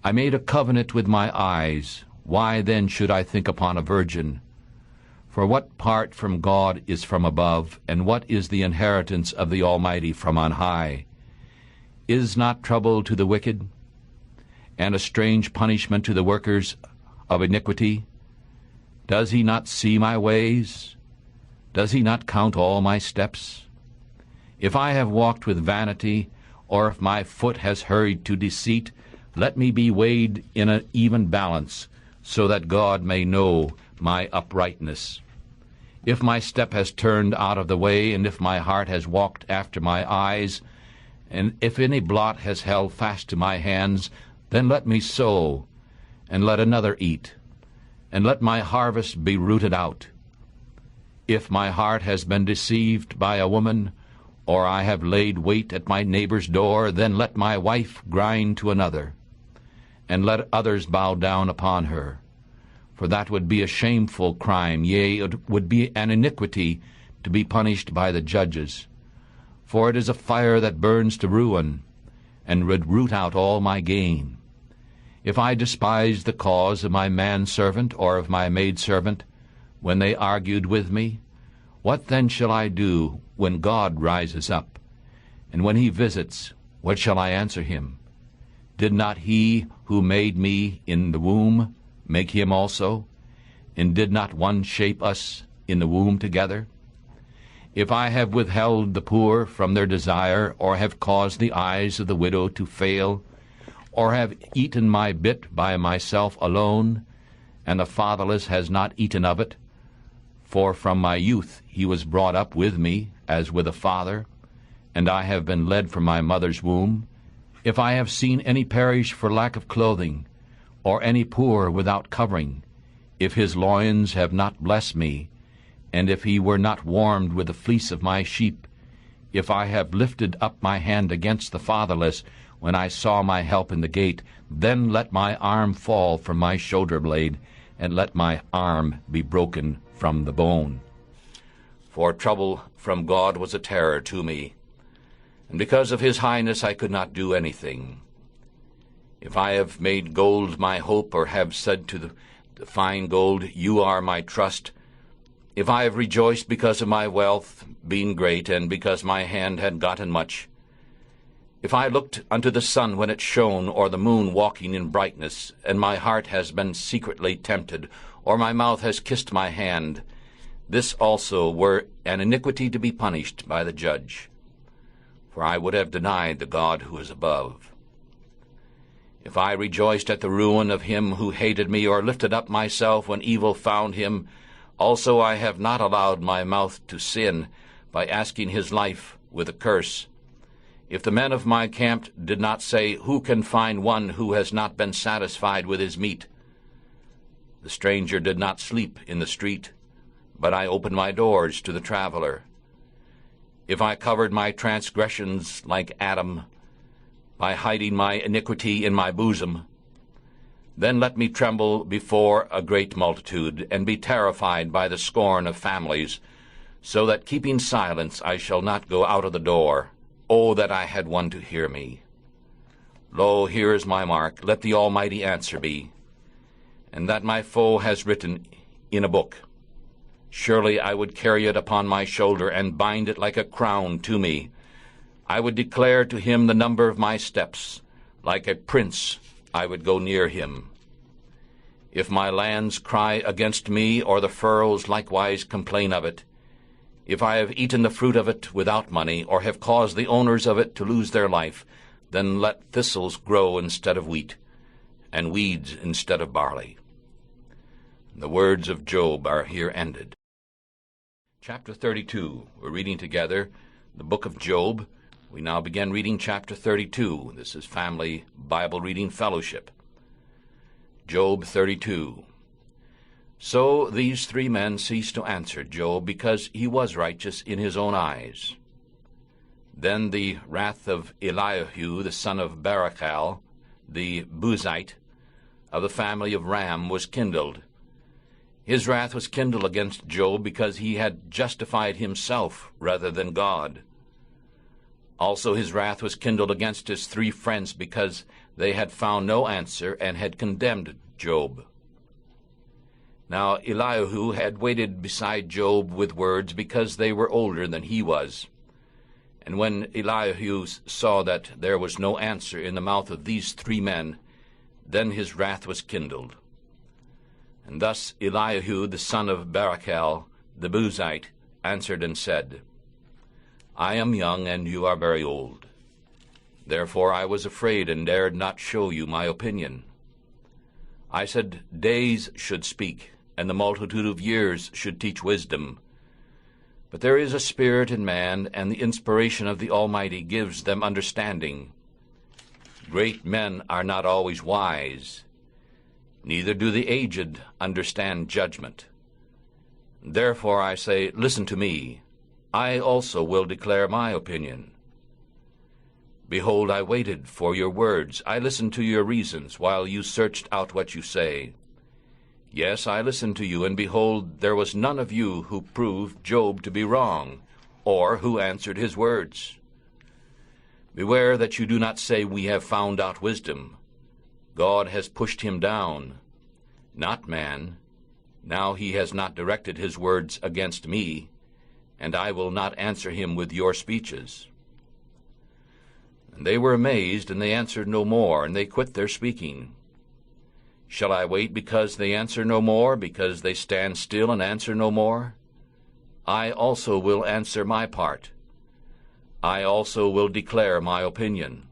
I made a covenant with my eyes. Why then should I think upon a virgin? For what part from God is from above, and what is the inheritance of the Almighty from on high? Is not trouble to the wicked, and a strange punishment to the workers of iniquity? Does he not see my ways? Does he not count all my steps? If I have walked with vanity, or if my foot has hurried to deceit, let me be weighed in an even balance, so that God may know my uprightness. If my step has turned out of the way, and if my heart has walked after my eyes, and if any blot has held fast to my hands, then let me sow, and let another eat, and let my harvest be rooted out. If my heart has been deceived by a woman, or I have laid wait at my neighbor's door, then let my wife grind to another, and let others bow down upon her. For that would be a shameful crime, yea, it would be an iniquity to be punished by the judges. For it is a fire that burns to ruin, and would root out all my gain. If I despise the cause of my manservant or of my maidservant, when they argued with me, what then shall I do when God rises up? And when he visits, what shall I answer him? Did not he who made me in the womb make him also? And did not one shape us in the womb together? If I have withheld the poor from their desire, or have caused the eyes of the widow to fail, or have eaten my bit by myself alone, and the fatherless has not eaten of it, for from my youth he was brought up with me as with a father, and I have been led from my mother's womb. If I have seen any perish for lack of clothing, or any poor without covering, if his loins have not blessed me, and if he were not warmed with the fleece of my sheep, if I have lifted up my hand against the fatherless, when I saw my help in the gate, then let my arm fall from my shoulder blade, and let my arm be broken from the bone. For trouble from God was a terror to me, and because of his highness I could not do anything. If I have made gold my hope, or have said to the fine gold, you are my trust, if I have rejoiced because of my wealth being great, and because my hand had gotten much, if I looked unto the sun when it shone, or the moon walking in brightness, and my heart has been secretly tempted, or my mouth has kissed my hand, this also were an iniquity to be punished by the judge. For I would have denied the God who is above. If I rejoiced at the ruin of him who hated me, or lifted up myself when evil found him, also I have not allowed my mouth to sin by asking his life with a curse. If the men of my camp did not say, who can find one who has not been satisfied with his meat? The stranger did not sleep in the street, but I opened my doors to the traveler. If I covered my transgressions like Adam, by hiding my iniquity in my bosom, then let me tremble before a great multitude, and be terrified by the scorn of families, so that keeping silence I shall not go out of the door. Oh, that I had one to hear me! Lo, here is my mark, let the Almighty answer me, and that my foe has written in a book. Surely I would carry it upon my shoulder, and bind it like a crown to me. I would declare to him the number of my steps. Like a prince I would go near him. If my lands cry against me, or the furrows likewise complain of it, if I have eaten the fruit of it without money, or have caused the owners of it to lose their life, then let thistles grow instead of wheat, and weeds instead of barley. The words of Job are here ended. Chapter 32. We're reading together the book of Job. We now begin reading chapter 32. This is Family Bible Reading Fellowship. Job 32. So these three men ceased to answer Job, because he was righteous in his own eyes. Then the wrath of Elihu, the son of Barachel, the Buzite, of the family of Ram, was kindled. His wrath was kindled against Job because he had justified himself rather than God. Also his wrath was kindled against his 3 friends because they had found no answer and had condemned Job. Now Elihu had waited beside Job with words because they were older than he was. And when Elihu saw that there was no answer in the mouth of these 3 men, then his wrath was kindled. And thus Elihu the son of Barachel the Buzite answered and said, I am young, and you are very old. Therefore I was afraid, and dared not show you my opinion. I said, days should speak, and the multitude of years should teach wisdom. But there is a spirit in man, and the inspiration of the Almighty gives them understanding. Great men are not always wise, neither do the aged understand judgment. Therefore I say, listen to me. I also will declare my opinion. Behold, I waited for your words. I listened to your reasons, while you searched out what you say. Yes, I listened to you, and behold, there was none of you who proved Job to be wrong, or who answered his words. Beware that you do not say, we have found out wisdom. God has pushed him down, not man. Now he has not directed his words against me, and I will not answer him with your speeches. And they were amazed, and they answered no more, and they quit their speaking. Shall I wait because they answer no more, because they stand still and answer no more? I also will answer my part. I also will declare my opinion.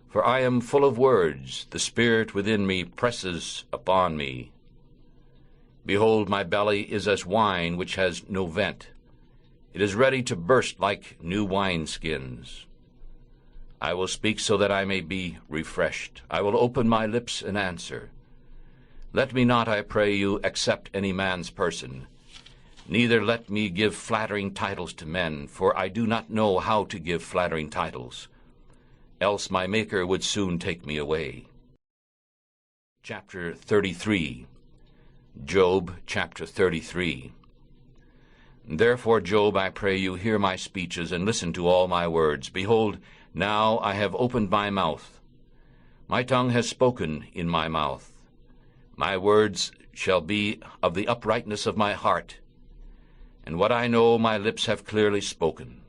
For I am full of words, the spirit within me presses upon me. Behold, my belly is as wine which has no vent. It is ready to burst like new wineskins. I will speak so that I may be refreshed. I will open my lips and answer. Let me not, I pray you, accept any man's person. Neither let me give flattering titles to men, for I do not know how to give flattering titles. Else my Maker would soon take me away. Chapter 33. Job, chapter 33. Therefore, Job, I pray you, hear my speeches, and listen to all my words. Behold, now I have opened my mouth. My tongue has spoken in my mouth. My words shall be of the uprightness of my heart, and what I know my lips have clearly spoken.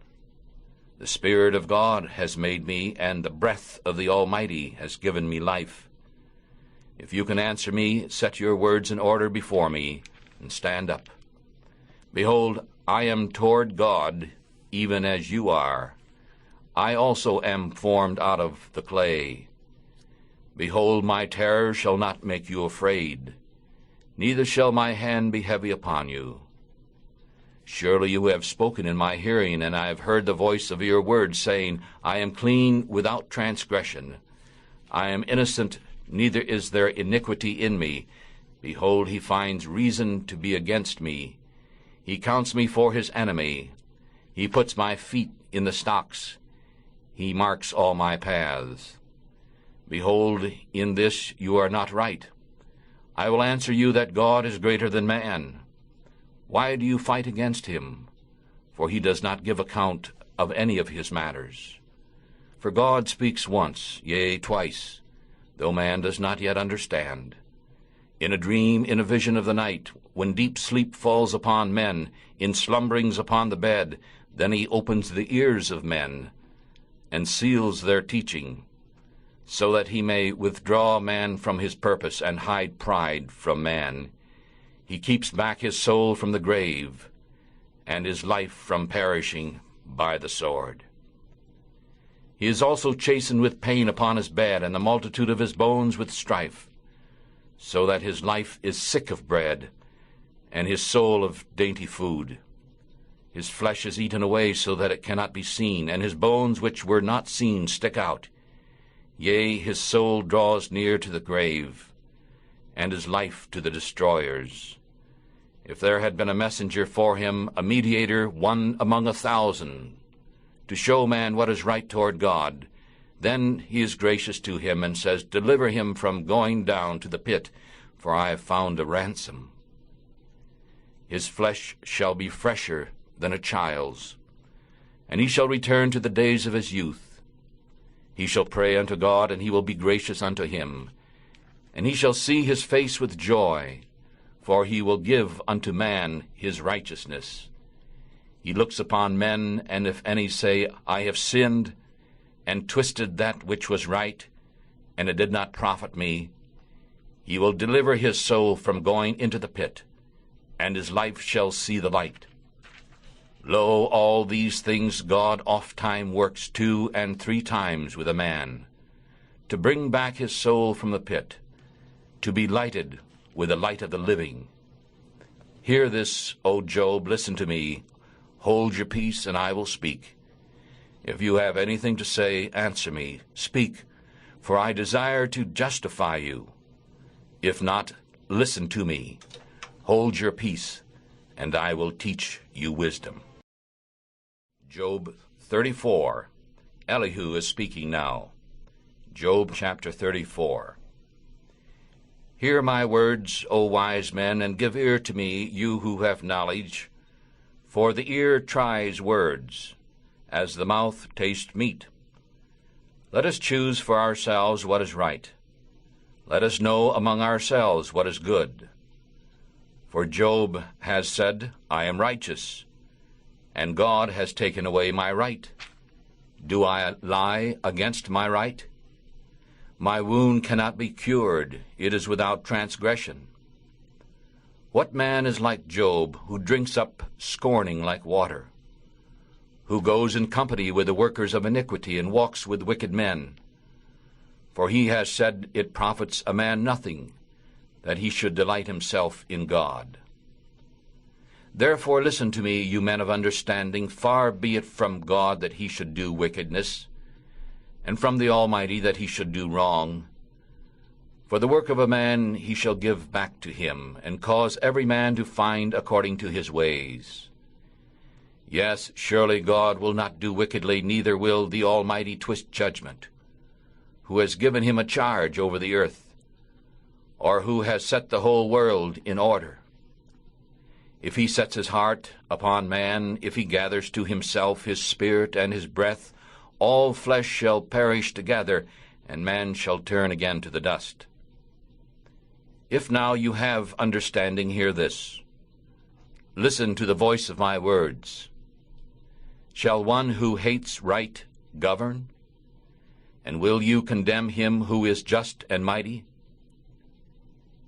The Spirit of God has made me, and the breath of the Almighty has given me life. If you can answer me, set your words in order before me, and stand up. Behold, I am toward God, even as you are. I also am formed out of the clay. Behold, my terror shall not make you afraid, neither shall my hand be heavy upon you. Surely you have spoken in my hearing, and I have heard the voice of your words, saying, I am clean without transgression. I am innocent, neither is there iniquity in me. Behold, he finds reason to be against me. He counts me for his enemy. He puts my feet in the stocks. He marks all my paths. Behold, in this you are not right. I will answer you that God is greater than man. Why do you fight against him? For he does not give account of any of his matters. For God speaks once, yea, twice, though man does not yet understand. In a dream, in a vision of the night, when deep sleep falls upon men, in slumberings upon the bed, then he opens the ears of men, and seals their teaching, so that he may withdraw man from his purpose, and hide pride from man. He keeps back his soul from the grave, and his life from perishing by the sword. He is also chastened with pain upon his bed, and the multitude of his bones with strife, so that his life is sick of bread, and his soul of dainty food. His flesh is eaten away so that it cannot be seen, and his bones which were not seen stick out. Yea, his soul draws near to the grave, and his life to the destroyers. If there had been a messenger for him, a mediator, one among 1,000, to show man what is right toward God, then he is gracious to him, and says, Deliver him from going down to the pit, for I have found a ransom. His flesh shall be fresher than a child's, and he shall return to the days of his youth. He shall pray unto God, and he will be gracious unto him. And he shall see his face with joy, for he will give unto man his righteousness. He looks upon men, and if any say, I have sinned, and twisted that which was right, and it did not profit me, he will deliver his soul from going into the pit, and his life shall see the light. Lo, all these things God oft-time works 2 and 3 times with a man, to bring back his soul from the pit, to be lighted with the light of the living. Hear this, O Job, listen to me. Hold your peace, and I will speak. If you have anything to say, answer me. Speak, for I desire to justify you. If not, listen to me. Hold your peace, and I will teach you wisdom. Job 34. Elihu is speaking now. Job chapter 34. Hear my words, O wise men, and give ear to me, you who have knowledge. For the ear tries words, as the mouth tastes meat. Let us choose for ourselves what is right. Let us know among ourselves what is good. For Job has said, I am righteous, and God has taken away my right. Do I lie against my right? My wound cannot be cured, it is without transgression. What man is like Job, who drinks up scorning like water, who goes in company with the workers of iniquity, and walks with wicked men? For he has said, it profits a man nothing, that he should delight himself in God. Therefore listen to me, you men of understanding. Far be it from God that he should do wickedness, and from the Almighty that he should do wrong. For the work of a man he shall give back to him, and cause every man to find according to his ways. Yes, surely God will not do wickedly, neither will the Almighty twist judgment. Who has given him a charge over the earth, or who has set the whole world in order? If he sets his heart upon man, if he gathers to himself his spirit and his breath, all flesh shall perish together, and man shall turn again to the dust. If now you have understanding, hear this. Listen to the voice of my words. Shall one who hates right govern? And will you condemn him who is just and mighty?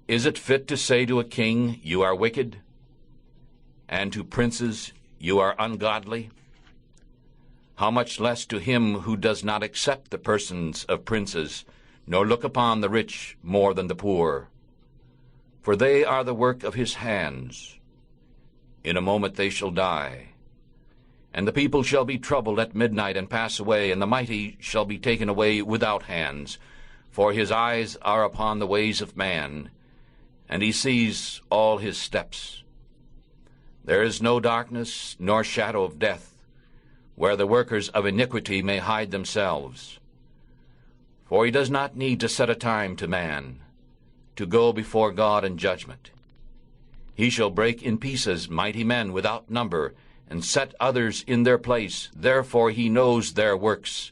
Is it fit to say to a king, you are wicked, and to princes, you are ungodly? How much less to him who does not accept the persons of princes, nor look upon the rich more than the poor? For they are the work of his hands. In a moment they shall die. And the people shall be troubled at midnight and pass away, and the mighty shall be taken away without hands. For his eyes are upon the ways of man, and he sees all his steps. There is no darkness nor shadow of death, where the workers of iniquity may hide themselves. For he does not need to set a time to man, to go before God in judgment. He shall break in pieces mighty men without number, and set others in their place. Therefore he knows their works,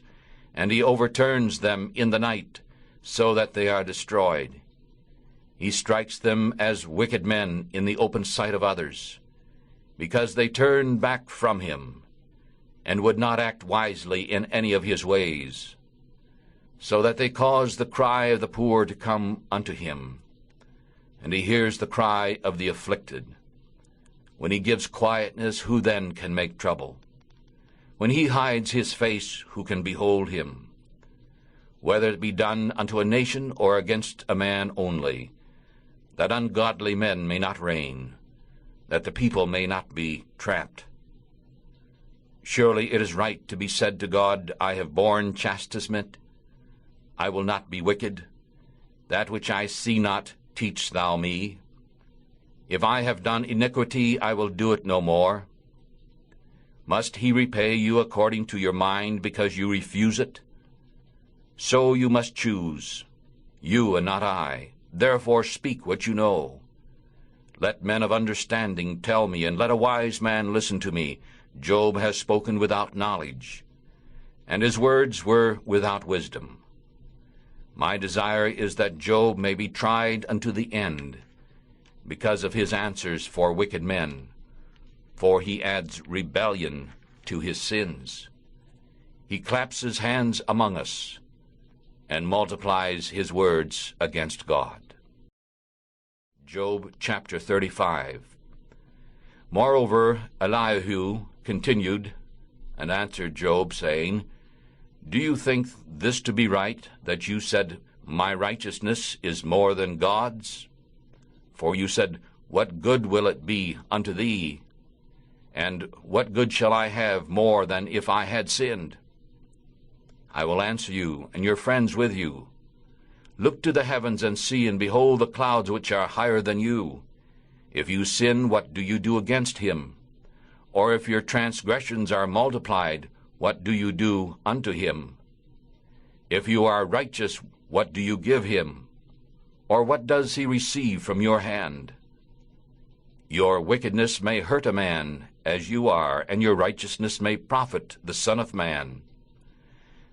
and he overturns them in the night, so that they are destroyed. He strikes them as wicked men in the open sight of others, because they turned back from him, and would not act wisely in any of his ways, so that they cause the cry of the poor to come unto him, and he hears the cry of the afflicted. When he gives quietness, who then can make trouble? When he hides his face, who can behold him? Whether it be done unto a nation or against a man only, that ungodly men may not reign, that the people may not be trapped. Surely it is right to be said to God, I have borne chastisement, I will not be wicked. That which I see not, teach thou me. If I have done iniquity, I will do it no more. Must he repay you according to your mind, because you refuse it? So you must choose, you and not I. Therefore speak what you know. Let men of understanding tell me, and let a wise man listen to me. Job has spoken without knowledge, and his words were without wisdom. My desire is that Job may be tried unto the end, because of his answers for wicked men, for he adds rebellion to his sins. He claps his hands among us, and multiplies his words against God. Job chapter 35. Moreover, Elihu continued and answered Job, saying, Do you think this to be right, that you said, My righteousness is more than God's? For you said, What good will it be unto thee? And what good shall I have more than if I had sinned? I will answer you, and your friends with you. Look to the heavens and see, and behold the clouds which are higher than you. If you sin, what do you do against him? Or if your transgressions are multiplied, what do you do unto him? If you are righteous, what do you give him? Or what does he receive from your hand? Your wickedness may hurt a man, as you are, and your righteousness may profit the Son of Man.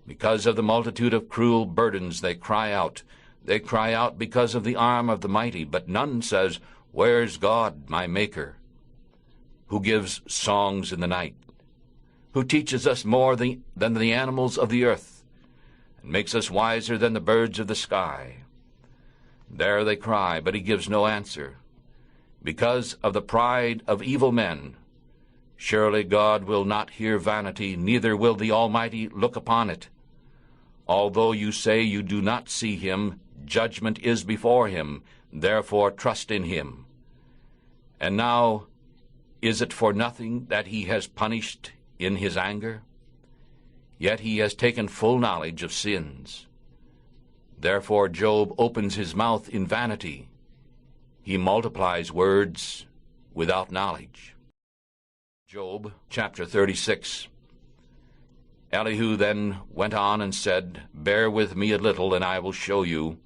Because of the multitude of cruel burdens they cry out. They cry out because of the arm of the mighty, but none says, Where's God, my Maker? Who gives songs in the night? Who teaches us more than the animals of the earth, and makes us wiser than the birds of the sky? There they cry, but he gives no answer. Because of the pride of evil men, surely God will not hear vanity, neither will the Almighty look upon it. Although you say you do not see him, judgment is before him, therefore trust in him. And now, is it for nothing that he has punished in his anger? Yet he has taken full knowledge of sins. Therefore Job opens his mouth in vanity. He multiplies words without knowledge. Job chapter 36. Elihu then went on and said, Bear with me a little, and I will show you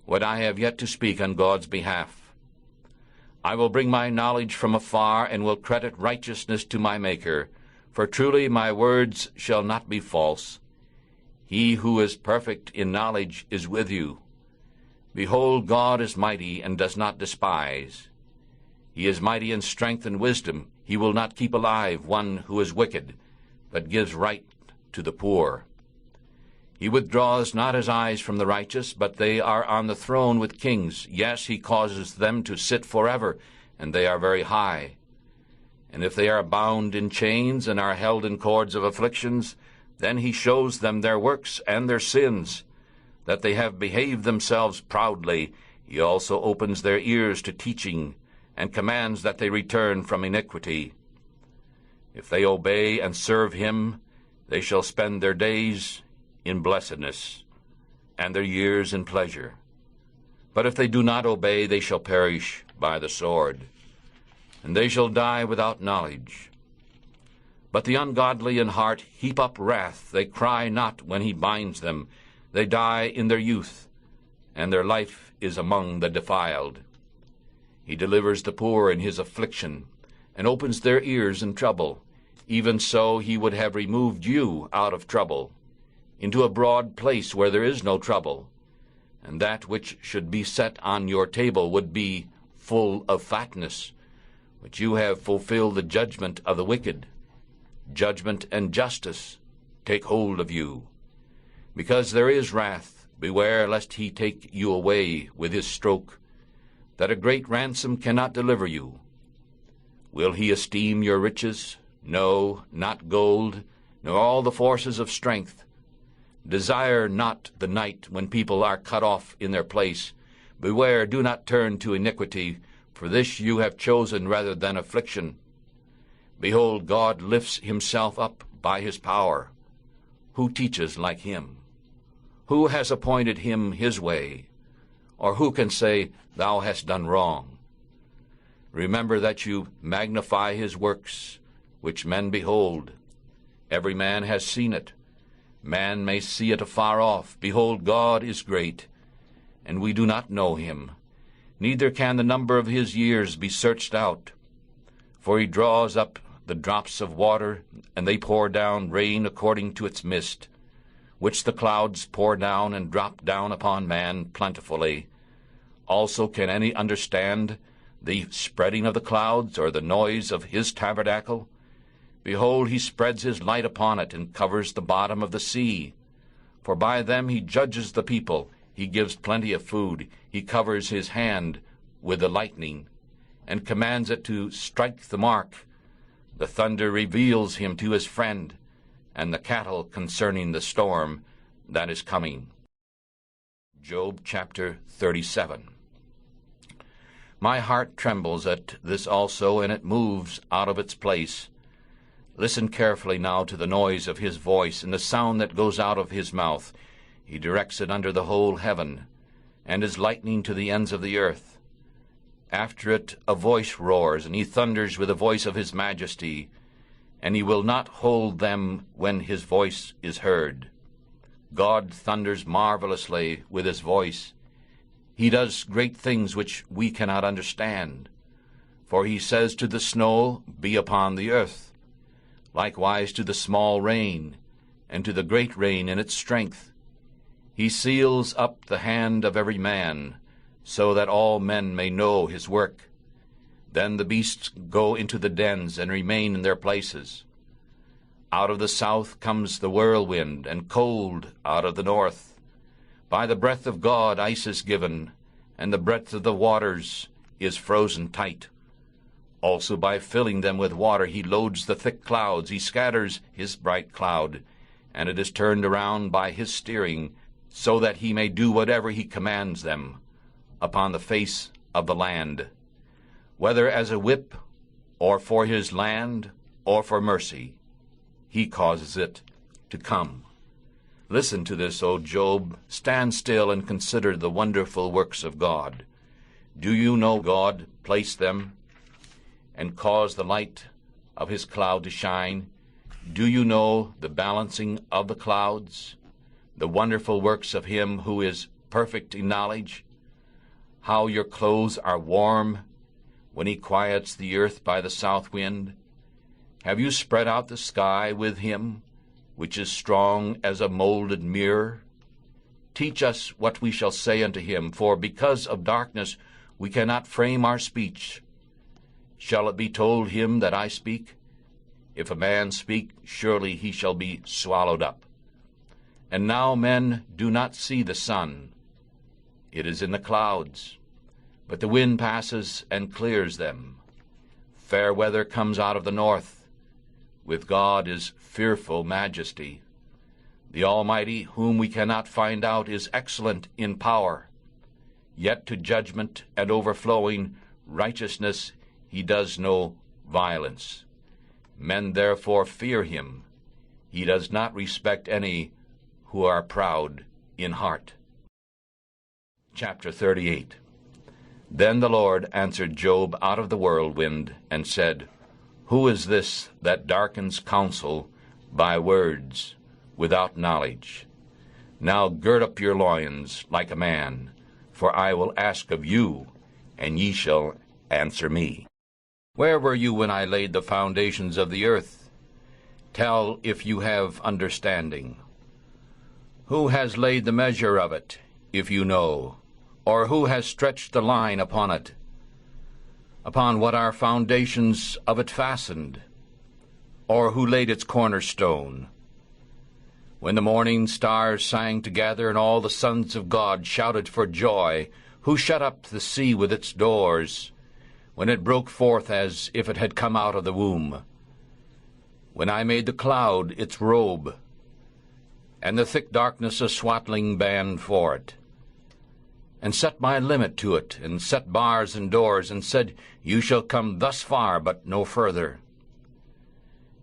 what I have yet to speak on God's behalf. I will bring my knowledge from afar, and will credit righteousness to my Maker. For truly my words shall not be false. He who is perfect in knowledge is with you. Behold, God is mighty, and does not despise. He is mighty in strength and wisdom. He will not keep alive one who is wicked, but gives right to the poor. He withdraws not his eyes from the righteous, but they are on the throne with kings. Yes, he causes them to sit forever, and they are very high. And if they are bound in chains and are held in cords of afflictions, then he shows them their works and their sins, that they have behaved themselves proudly. He also opens their ears to teaching, and commands that they return from iniquity. If they obey and serve him, they shall spend their days in blessedness, and their years in pleasure. But if they do not obey, they shall perish by the sword, and they shall die without knowledge. But the ungodly in heart heap up wrath. They cry not when he binds them. They die in their youth, and their life is among the defiled. He delivers the poor in his affliction, and opens their ears in trouble. Even so he would have removed you out of trouble, into a broad place where there is no trouble, and that which should be set on your table would be full of fatness. But you have fulfilled the judgment of the wicked. Judgment and justice take hold of you. Because there is wrath, beware lest he take you away with his stroke, that a great ransom cannot deliver you. Will he esteem your riches? No, not gold, nor all the forces of strength. Desire not the night when people are cut off in their place. Beware, do not turn to iniquity, for this you have chosen rather than affliction. Behold, God lifts himself up by his power. Who teaches like him? Who has appointed him his way? Or who can say, Thou hast done wrong? Remember that you magnify his works, which men behold. Every man has seen it. Man may see it afar off. Behold, God is great, and we do not know him. neither can the number of his years be searched out. For he draws up the drops of water, and they pour down rain according to its mist, which the clouds pour down and drop down upon man plentifully. Also can any understand the spreading of the clouds, or the noise of his tabernacle? Behold, he spreads his light upon it, and covers the bottom of the sea. For by them he judges the people, he gives plenty of food, he covers his hand with the lightning, and commands it to strike the mark. The thunder reveals him to his friend, and the cattle concerning the storm that is coming. Job chapter 37. My heart trembles at this also, and it moves out of its place. Listen carefully now to the noise of his voice, and the sound that goes out of his mouth. He directs it under the whole heaven, and is lightning to the ends of the earth. After it a voice roars, and he thunders with the voice of his majesty, and he will not hold them when his voice is heard. God thunders marvelously with his voice. He does great things which we cannot understand. For he says to the snow, Be upon the earth, likewise to the small rain, and to the great rain in its strength. He seals up the hand of every man, so that all men may know his work. Then the beasts go into the dens and remain in their places. Out of the south comes the whirlwind, and cold out of the north. By the breath of God ice is given, and the breadth of the waters is frozen tight. Also by filling them with water he loads the thick clouds, he scatters his bright cloud, and it is turned around by his steering, so that he may do whatever he commands them upon the face of the land, whether as a whip, or for his land, or for mercy. He causes it to come. Listen to this, O Job. Stand still and consider the wonderful works of God. Do you know God placed them and caused the light of his cloud to shine? Do you know the balancing of the clouds, the wonderful works of him who is perfect in knowledge? How your clothes are warm when he quiets the earth by the south wind? Have you spread out the sky with him, which is strong as a molded mirror? Teach us what we shall say unto him, for because of darkness we cannot frame our speech. Shall it be told him that I speak? If a man speak, surely he shall be swallowed up. And now men do not see the sun. It is in the clouds, but the wind passes and clears them. Fair weather comes out of the north. With God is fearful majesty. The Almighty, whom we cannot find out, is excellent in power. Yet to judgment and overflowing righteousness he does no violence. Men therefore fear him. He does not respect any who are proud in heart. Chapter 38. Then the Lord answered Job out of the whirlwind, and said, Who is this that darkens counsel by words without knowledge? Now gird up your loins like a man, for I will ask of you, and ye shall answer me. Where were you when I laid the foundations of the earth? Tell if you have understanding. Who has laid the measure of it, if you know? Or who has stretched the line upon it? Upon what are foundations of it fastened? Or who laid its cornerstone? When the morning stars sang together, and all the sons of God shouted for joy, who shut up the sea with its doors, when it broke forth as if it had come out of the womb? When I made the cloud its robe, and the thick darkness a swaddling band for it, and set my limit to it, and set bars and doors, and said, You shall come thus far, but no further.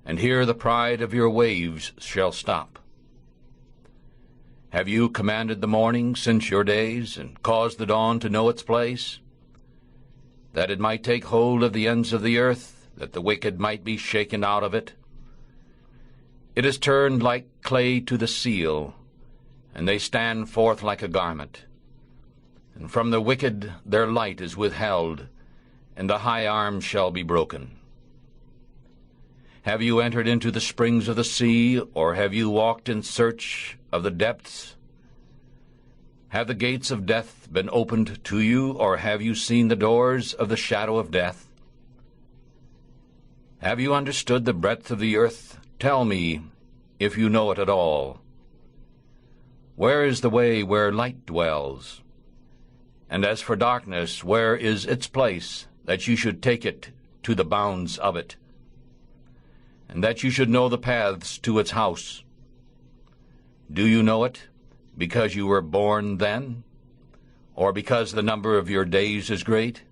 And here the pride of your waves shall stop. Have you commanded the morning since your days, and caused the dawn to know its place? That it might take hold of the ends of the earth, that the wicked might be shaken out of it? It is turned like clay to the seal, and they stand forth like a garment. And from the wicked their light is withheld, and the high arm shall be broken. Have you entered into the springs of the sea, or have you walked in search of the depths? Have the gates of death been opened to you, or have you seen the doors of the shadow of death? Have you understood the breadth of the earth? Tell me, if you know it at all. Where is the way where light dwells? And as for darkness, where is its place, that you should take it to the bounds of it, and that you should know the paths to its house? Do you know it because you were born then, or because the number of your days is great?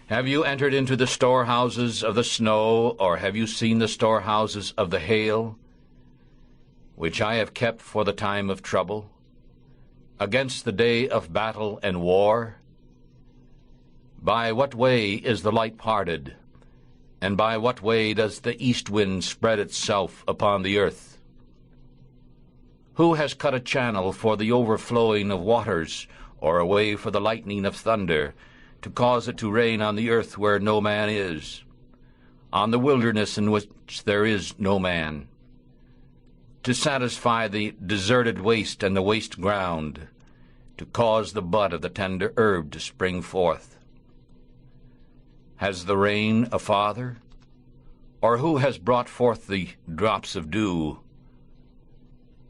Have you entered into the storehouses of the snow, or have you seen the storehouses of the hail, which I have kept for the time of trouble, against the day of battle and war? By what way is the light parted, and by what way does the east wind spread itself upon the earth? Who has cut a channel for the overflowing of waters, or a way for the lightning of thunder, to cause it to rain on the earth where no man is, on the wilderness in which there is no man, to satisfy the deserted waste and the waste ground, to cause the bud of the tender herb to spring forth? Has the rain a father? Or who has brought forth the drops of dew?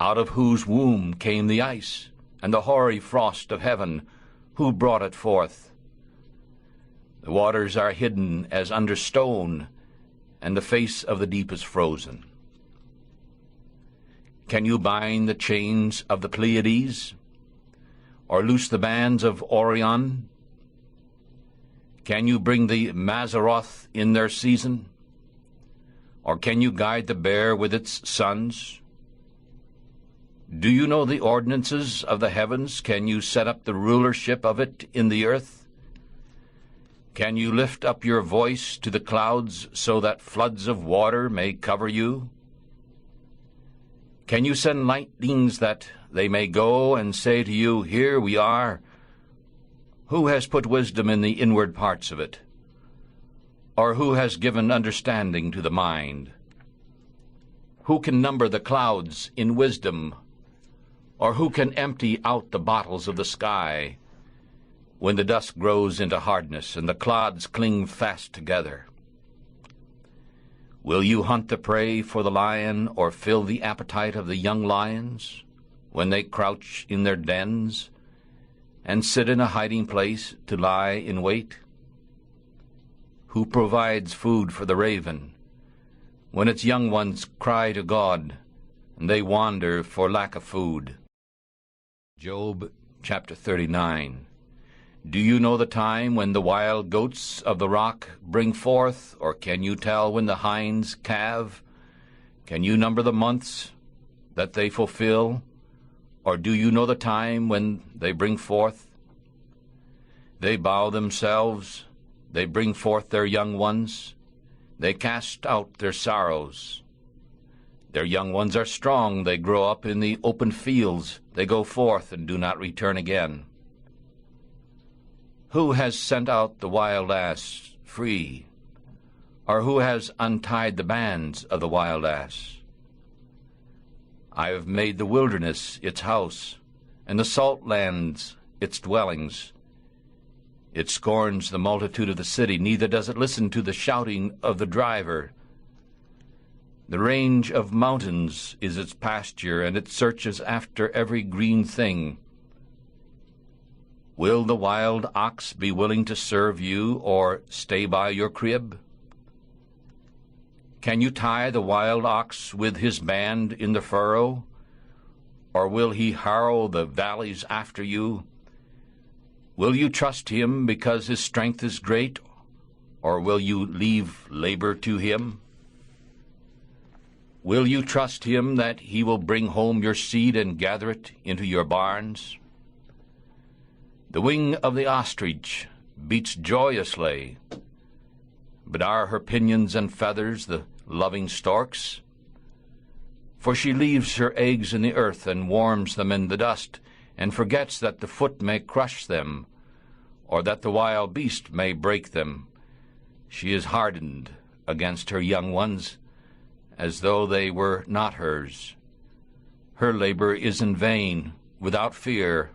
Out of whose womb came the ice, and the hoary frost of heaven? Who brought it forth? The waters are hidden as under stone, and the face of the deep is frozen. Can you bind the chains of the Pleiades, or loose the bands of Orion? Can you bring the Mazzaroth in their season? Or can you guide the bear with its sons? Do you know the ordinances of the heavens? Can you set up the rulership of it in the earth? Can you lift up your voice to the clouds so that floods of water may cover you? Can you send lightnings that they may go and say to you, "Here we are"? Who has put wisdom in the inward parts of it? Or who has given understanding to the mind? Who can number the clouds in wisdom? Or who can empty out the bottles of the sky, when the dust grows into hardness and the clods cling fast together? Will you hunt the prey for the lion, or fill the appetite of the young lions, when they crouch in their dens, and sit in a hiding place to lie in wait? Who provides food for the raven, when its young ones cry to God, and they wander for lack of food? Job chapter 39. Do you know the time when the wild goats of the rock bring forth, or can you tell when the hinds calve? Can you number the months that they fulfill, or do you know the time when they bring forth? They bow themselves, they bring forth their young ones, they cast out their sorrows. Their young ones are strong, they grow up in the open fields, they go forth and do not return again. Who has sent out the wild ass free, or who has untied the bands of the wild ass? I have made the wilderness its house, and the salt lands its dwellings. It scorns the multitude of the city, neither does it listen to the shouting of the driver. The range of mountains is its pasture, and it searches after every green thing. Will the wild ox be willing to serve you, or stay by your crib? Can you tie the wild ox with his band in the furrow, or will he harrow the valleys after you? Will you trust him because his strength is great, or will you leave labor to him? Will you trust him that he will bring home your seed and gather it into your barns? The wing of the ostrich beats joyously, but are her pinions and feathers the loving stork's? For she leaves her eggs in the earth and warms them in the dust, and forgets that the foot may crush them, or that the wild beast may break them. She is hardened against her young ones, as though they were not hers. Her labor is in vain, without fear,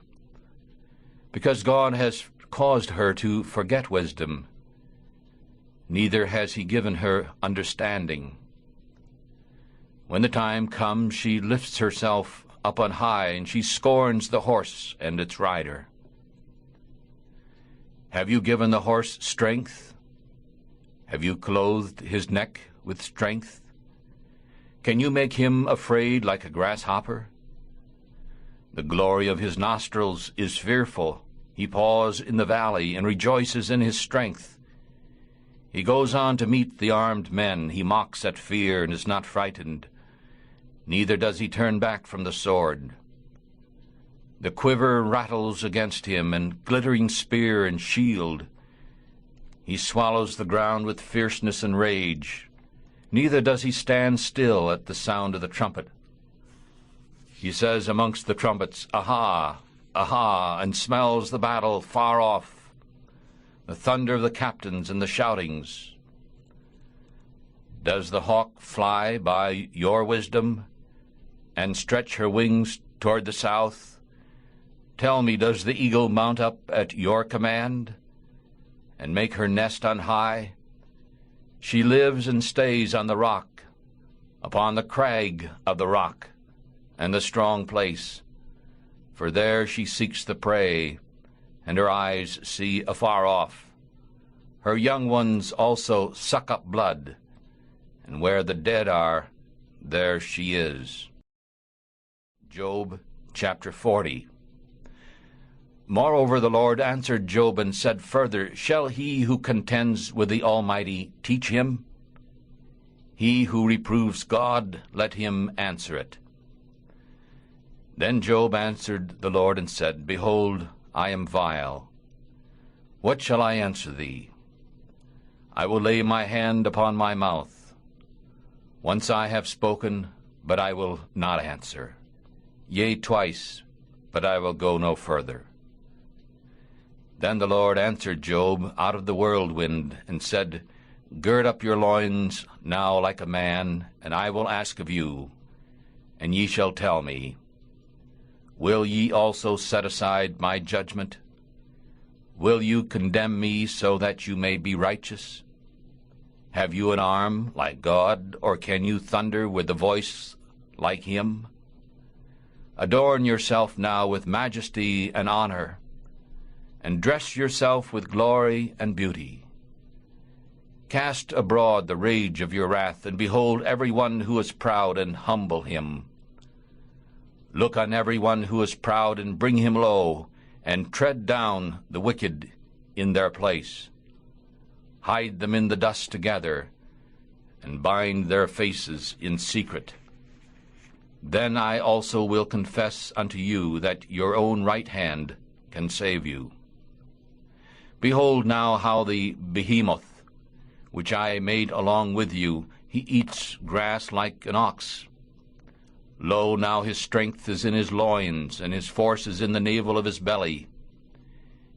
because God has caused her to forget wisdom, neither has he given her understanding. When the time comes, she lifts herself up on high, and she scorns the horse and its rider. Have you given the horse strength? Have you clothed his neck with strength? Can you make him afraid like a grasshopper? The glory of his nostrils is fearful. He paws in the valley and rejoices in his strength. He goes on to meet the armed men. He mocks at fear and is not frightened. Neither does he turn back from the sword. The quiver rattles against him, and glittering spear and shield. He swallows the ground with fierceness and rage. Neither does he stand still at the sound of the trumpet. He says amongst the trumpets, "Aha! Aha!" and smells the battle far off, the thunder of the captains and the shoutings. Does the hawk fly by your wisdom and stretch her wings toward the south? Tell me, does the eagle mount up at your command and make her nest on high? She lives and stays on the rock, upon the crag of the rock and the strong place, for there she seeks the prey, and her eyes see afar off. Her young ones also suck up blood, and where the dead are, there she is. Job chapter 40. Moreover, the Lord answered Job and said further, Shall he who contends with the Almighty teach him? He who reproves God, let him answer it. Then Job answered the Lord and said, Behold, I am vile. What shall I answer thee? I will lay my hand upon my mouth. Once I have spoken, but I will not answer. Yea, twice, but I will go no further. Then the Lord answered Job out of the whirlwind, and said, Gird up your loins now like a man, and I will ask of you, and ye shall tell me. Will ye also set aside my judgment? Will you condemn me so that you may be righteous? Have you an arm like God, or can you thunder with a voice like him? Adorn yourself now with majesty and honor, and dress yourself with glory and beauty. Cast abroad the rage of your wrath, and behold every one who is proud, and humble him. Look on every one who is proud, and bring him low, and tread down the wicked in their place. Hide them in the dust together, and bind their faces in secret. Then I also will confess unto you that your own right hand can save you. Behold now how the behemoth, which I made along with you, he eats grass like an ox. Lo, now his strength is in his loins, and his force is in the navel of his belly.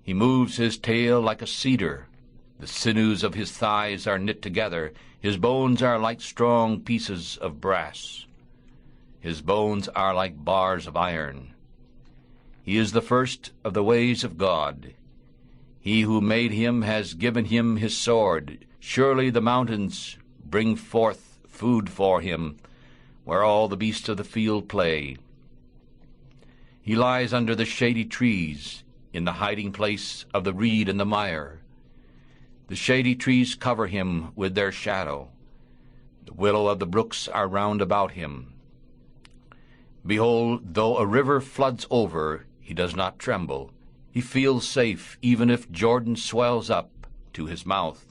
He moves his tail like a cedar. The sinews of his thighs are knit together. His bones are like strong pieces of brass. His bones are like bars of iron. He is the first of the ways of God. He who made him has given him his sword. Surely the mountains bring forth food for him, where all the beasts of the field play. He lies under the shady trees, in the hiding place of the reed and the mire. The shady trees cover him with their shadow. The willow of the brooks are round about him. Behold, though a river floods over, he does not tremble. He feels safe, even if Jordan swells up to his mouth.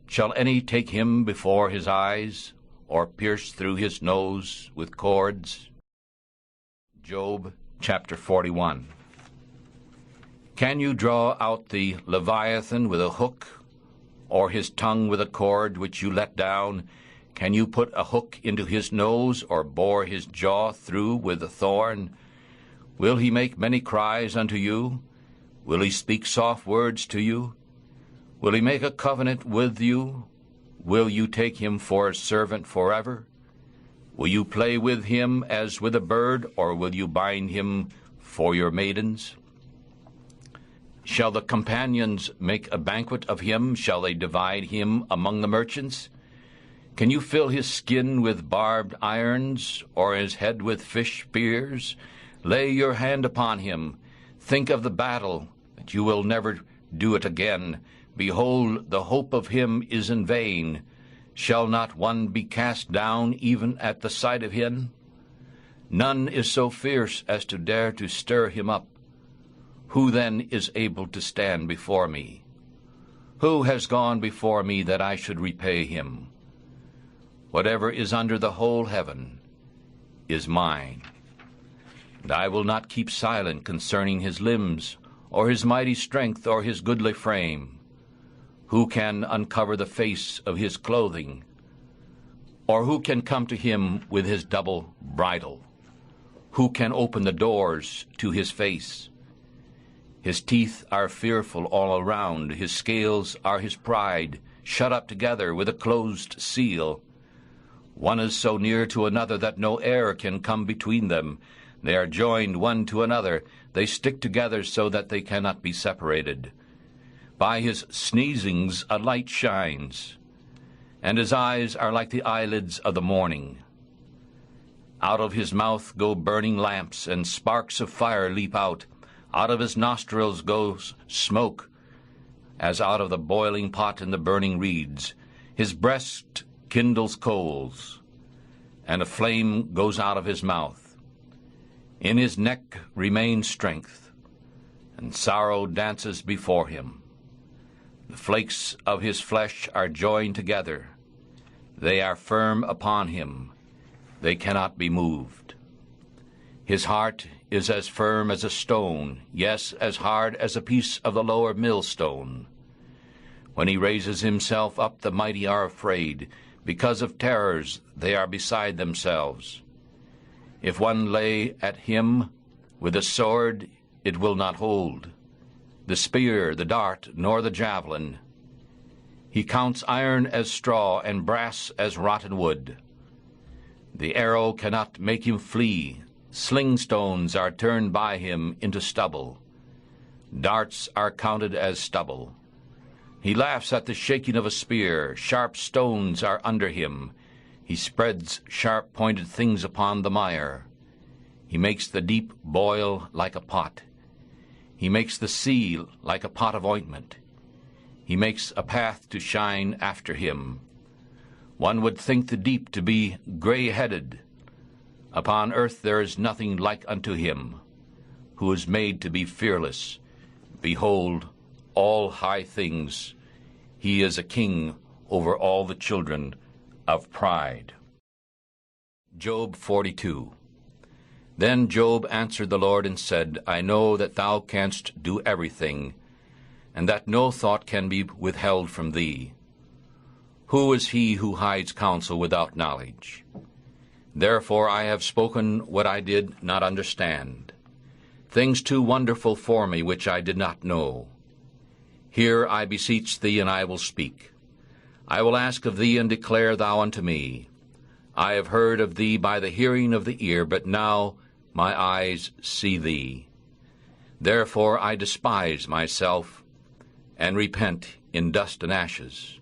Shall any take him before his eyes, or pierce through his nose with cords? Job chapter 41. Can you draw out the Leviathan with a hook, or his tongue with a cord which you let down? Can you put a hook into his nose, or bore his jaw through with a thorn? Will he make many cries unto you? Will he speak soft words to you? Will he make a covenant with you? Will you take him for a servant forever? Will you play with him as with a bird, or will you bind him for your maidens? Shall the companions make a banquet of him? Shall they divide him among the merchants? Can you fill his skin with barbed irons, or his head with fish spears? Lay your hand upon him. Think of the battle, that you will never do it again. Behold, the hope of him is in vain. Shall not one be cast down even at the sight of him? None is so fierce as to dare to stir him up. Who then is able to stand before me? Who has gone before me that I should repay him? Whatever is under the whole heaven is mine. And I will not keep silent concerning his limbs, or his mighty strength, or his goodly frame. Who can uncover the face of his clothing? Or who can come to him with his double bridle? Who can open the doors to his face? His teeth are fearful all around. His scales are his pride, shut up together with a closed seal. One is so near to another that no air can come between them. They are joined one to another. They stick together so that they cannot be separated. By his sneezings a light shines, and his eyes are like the eyelids of the morning. Out of his mouth go burning lamps, and sparks of fire leap out. Out of his nostrils goes smoke, as out of the boiling pot in the burning reeds. His breast kindles coals, and a flame goes out of his mouth. In his neck remains strength, and sorrow dances before him. The flakes of his flesh are joined together. They are firm upon him. They cannot be moved. His heart is as firm as a stone, yes, as hard as a piece of the lower millstone. When he raises himself up, the mighty are afraid. Because of terrors, they are beside themselves. If one lay at him with a sword, it will not hold, the spear, the dart, nor the javelin. He counts iron as straw, and brass as rotten wood. The arrow cannot make him flee. Sling stones are turned by him into stubble. Darts are counted as stubble. He laughs at the shaking of a spear. Sharp stones are under him. He spreads sharp-pointed things upon the mire. He makes the deep boil like a pot. He makes the sea like a pot of ointment. He makes a path to shine after him. One would think the deep to be gray-headed. Upon earth there is nothing like unto him, who is made to be fearless. Behold, all high things. He is a king over all the children of pride. Job 42. Then Job answered the Lord and said, I know that thou canst do everything, and that no thought can be withheld from thee. Who is he who hides counsel without knowledge? Therefore I have spoken what I did not understand, things too wonderful for me which I did not know. Hear, I beseech thee, and I will speak. I will ask of thee, and declare thou unto me. I have heard of thee by the hearing of the ear, but now my eyes see thee. Therefore I despise myself, and repent in dust and ashes.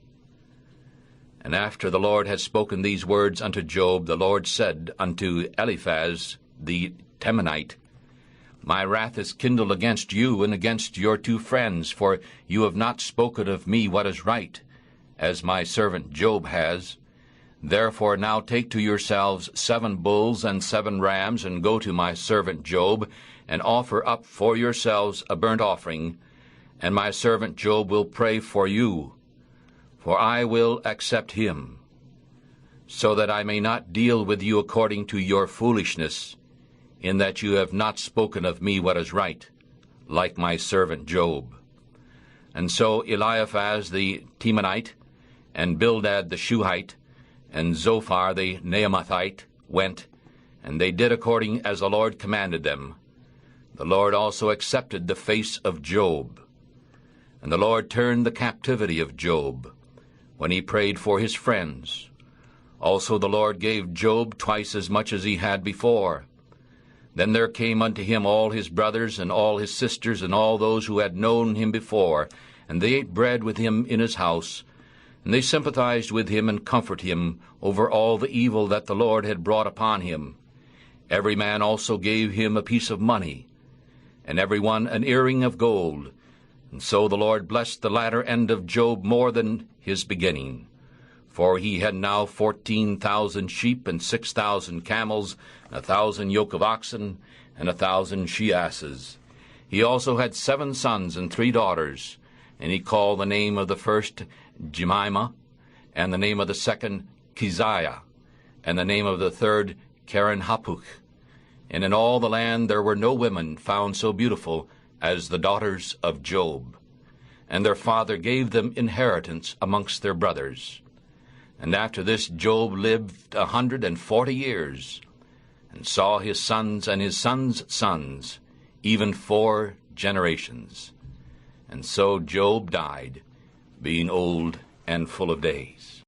And after the Lord had spoken these words unto Job, the Lord said unto Eliphaz the Temanite, My wrath is kindled against you and against your two friends, for you have not spoken of me what is right, as my servant Job has. Therefore now take to yourselves 7 bulls and 7 rams, and go to my servant Job, and offer up for yourselves a burnt offering, and my servant Job will pray for you, for I will accept him, so that I may not deal with you according to your foolishness, in that you have not spoken of me what is right, like my servant Job. And so Eliphaz the Temanite, and Bildad the Shuhite, and Zophar the Naamathite went, and they did according as the Lord commanded them. the Lord also accepted the face of Job. And the Lord turned the captivity of Job, when he prayed for his friends. Also the Lord gave Job twice as much as he had before. Then there came unto him all his brothers, and all his sisters, and all those who had known him before, and they ate bread with him in his house. And they sympathized with him, and comforted him over all the evil that the Lord had brought upon him. Every man also gave him a piece of money, and every one an earring of gold. And so the Lord blessed the latter end of Job more than his beginning. For he had now 14,000 sheep, and 6,000 camels, and 1,000 yoke of oxen, and 1,000 she-asses. He also had 7 sons and 3 daughters, and he called the name of the first Jemimah, and the name of the second Keziah, and the name of the third Keren-happuch. And in all the land there were no women found so beautiful as the daughters of Job. And their father gave them inheritance amongst their brothers. And after this Job lived 140 years, and saw his sons and his sons' sons, even 4 generations. And so Job died, being old and full of days.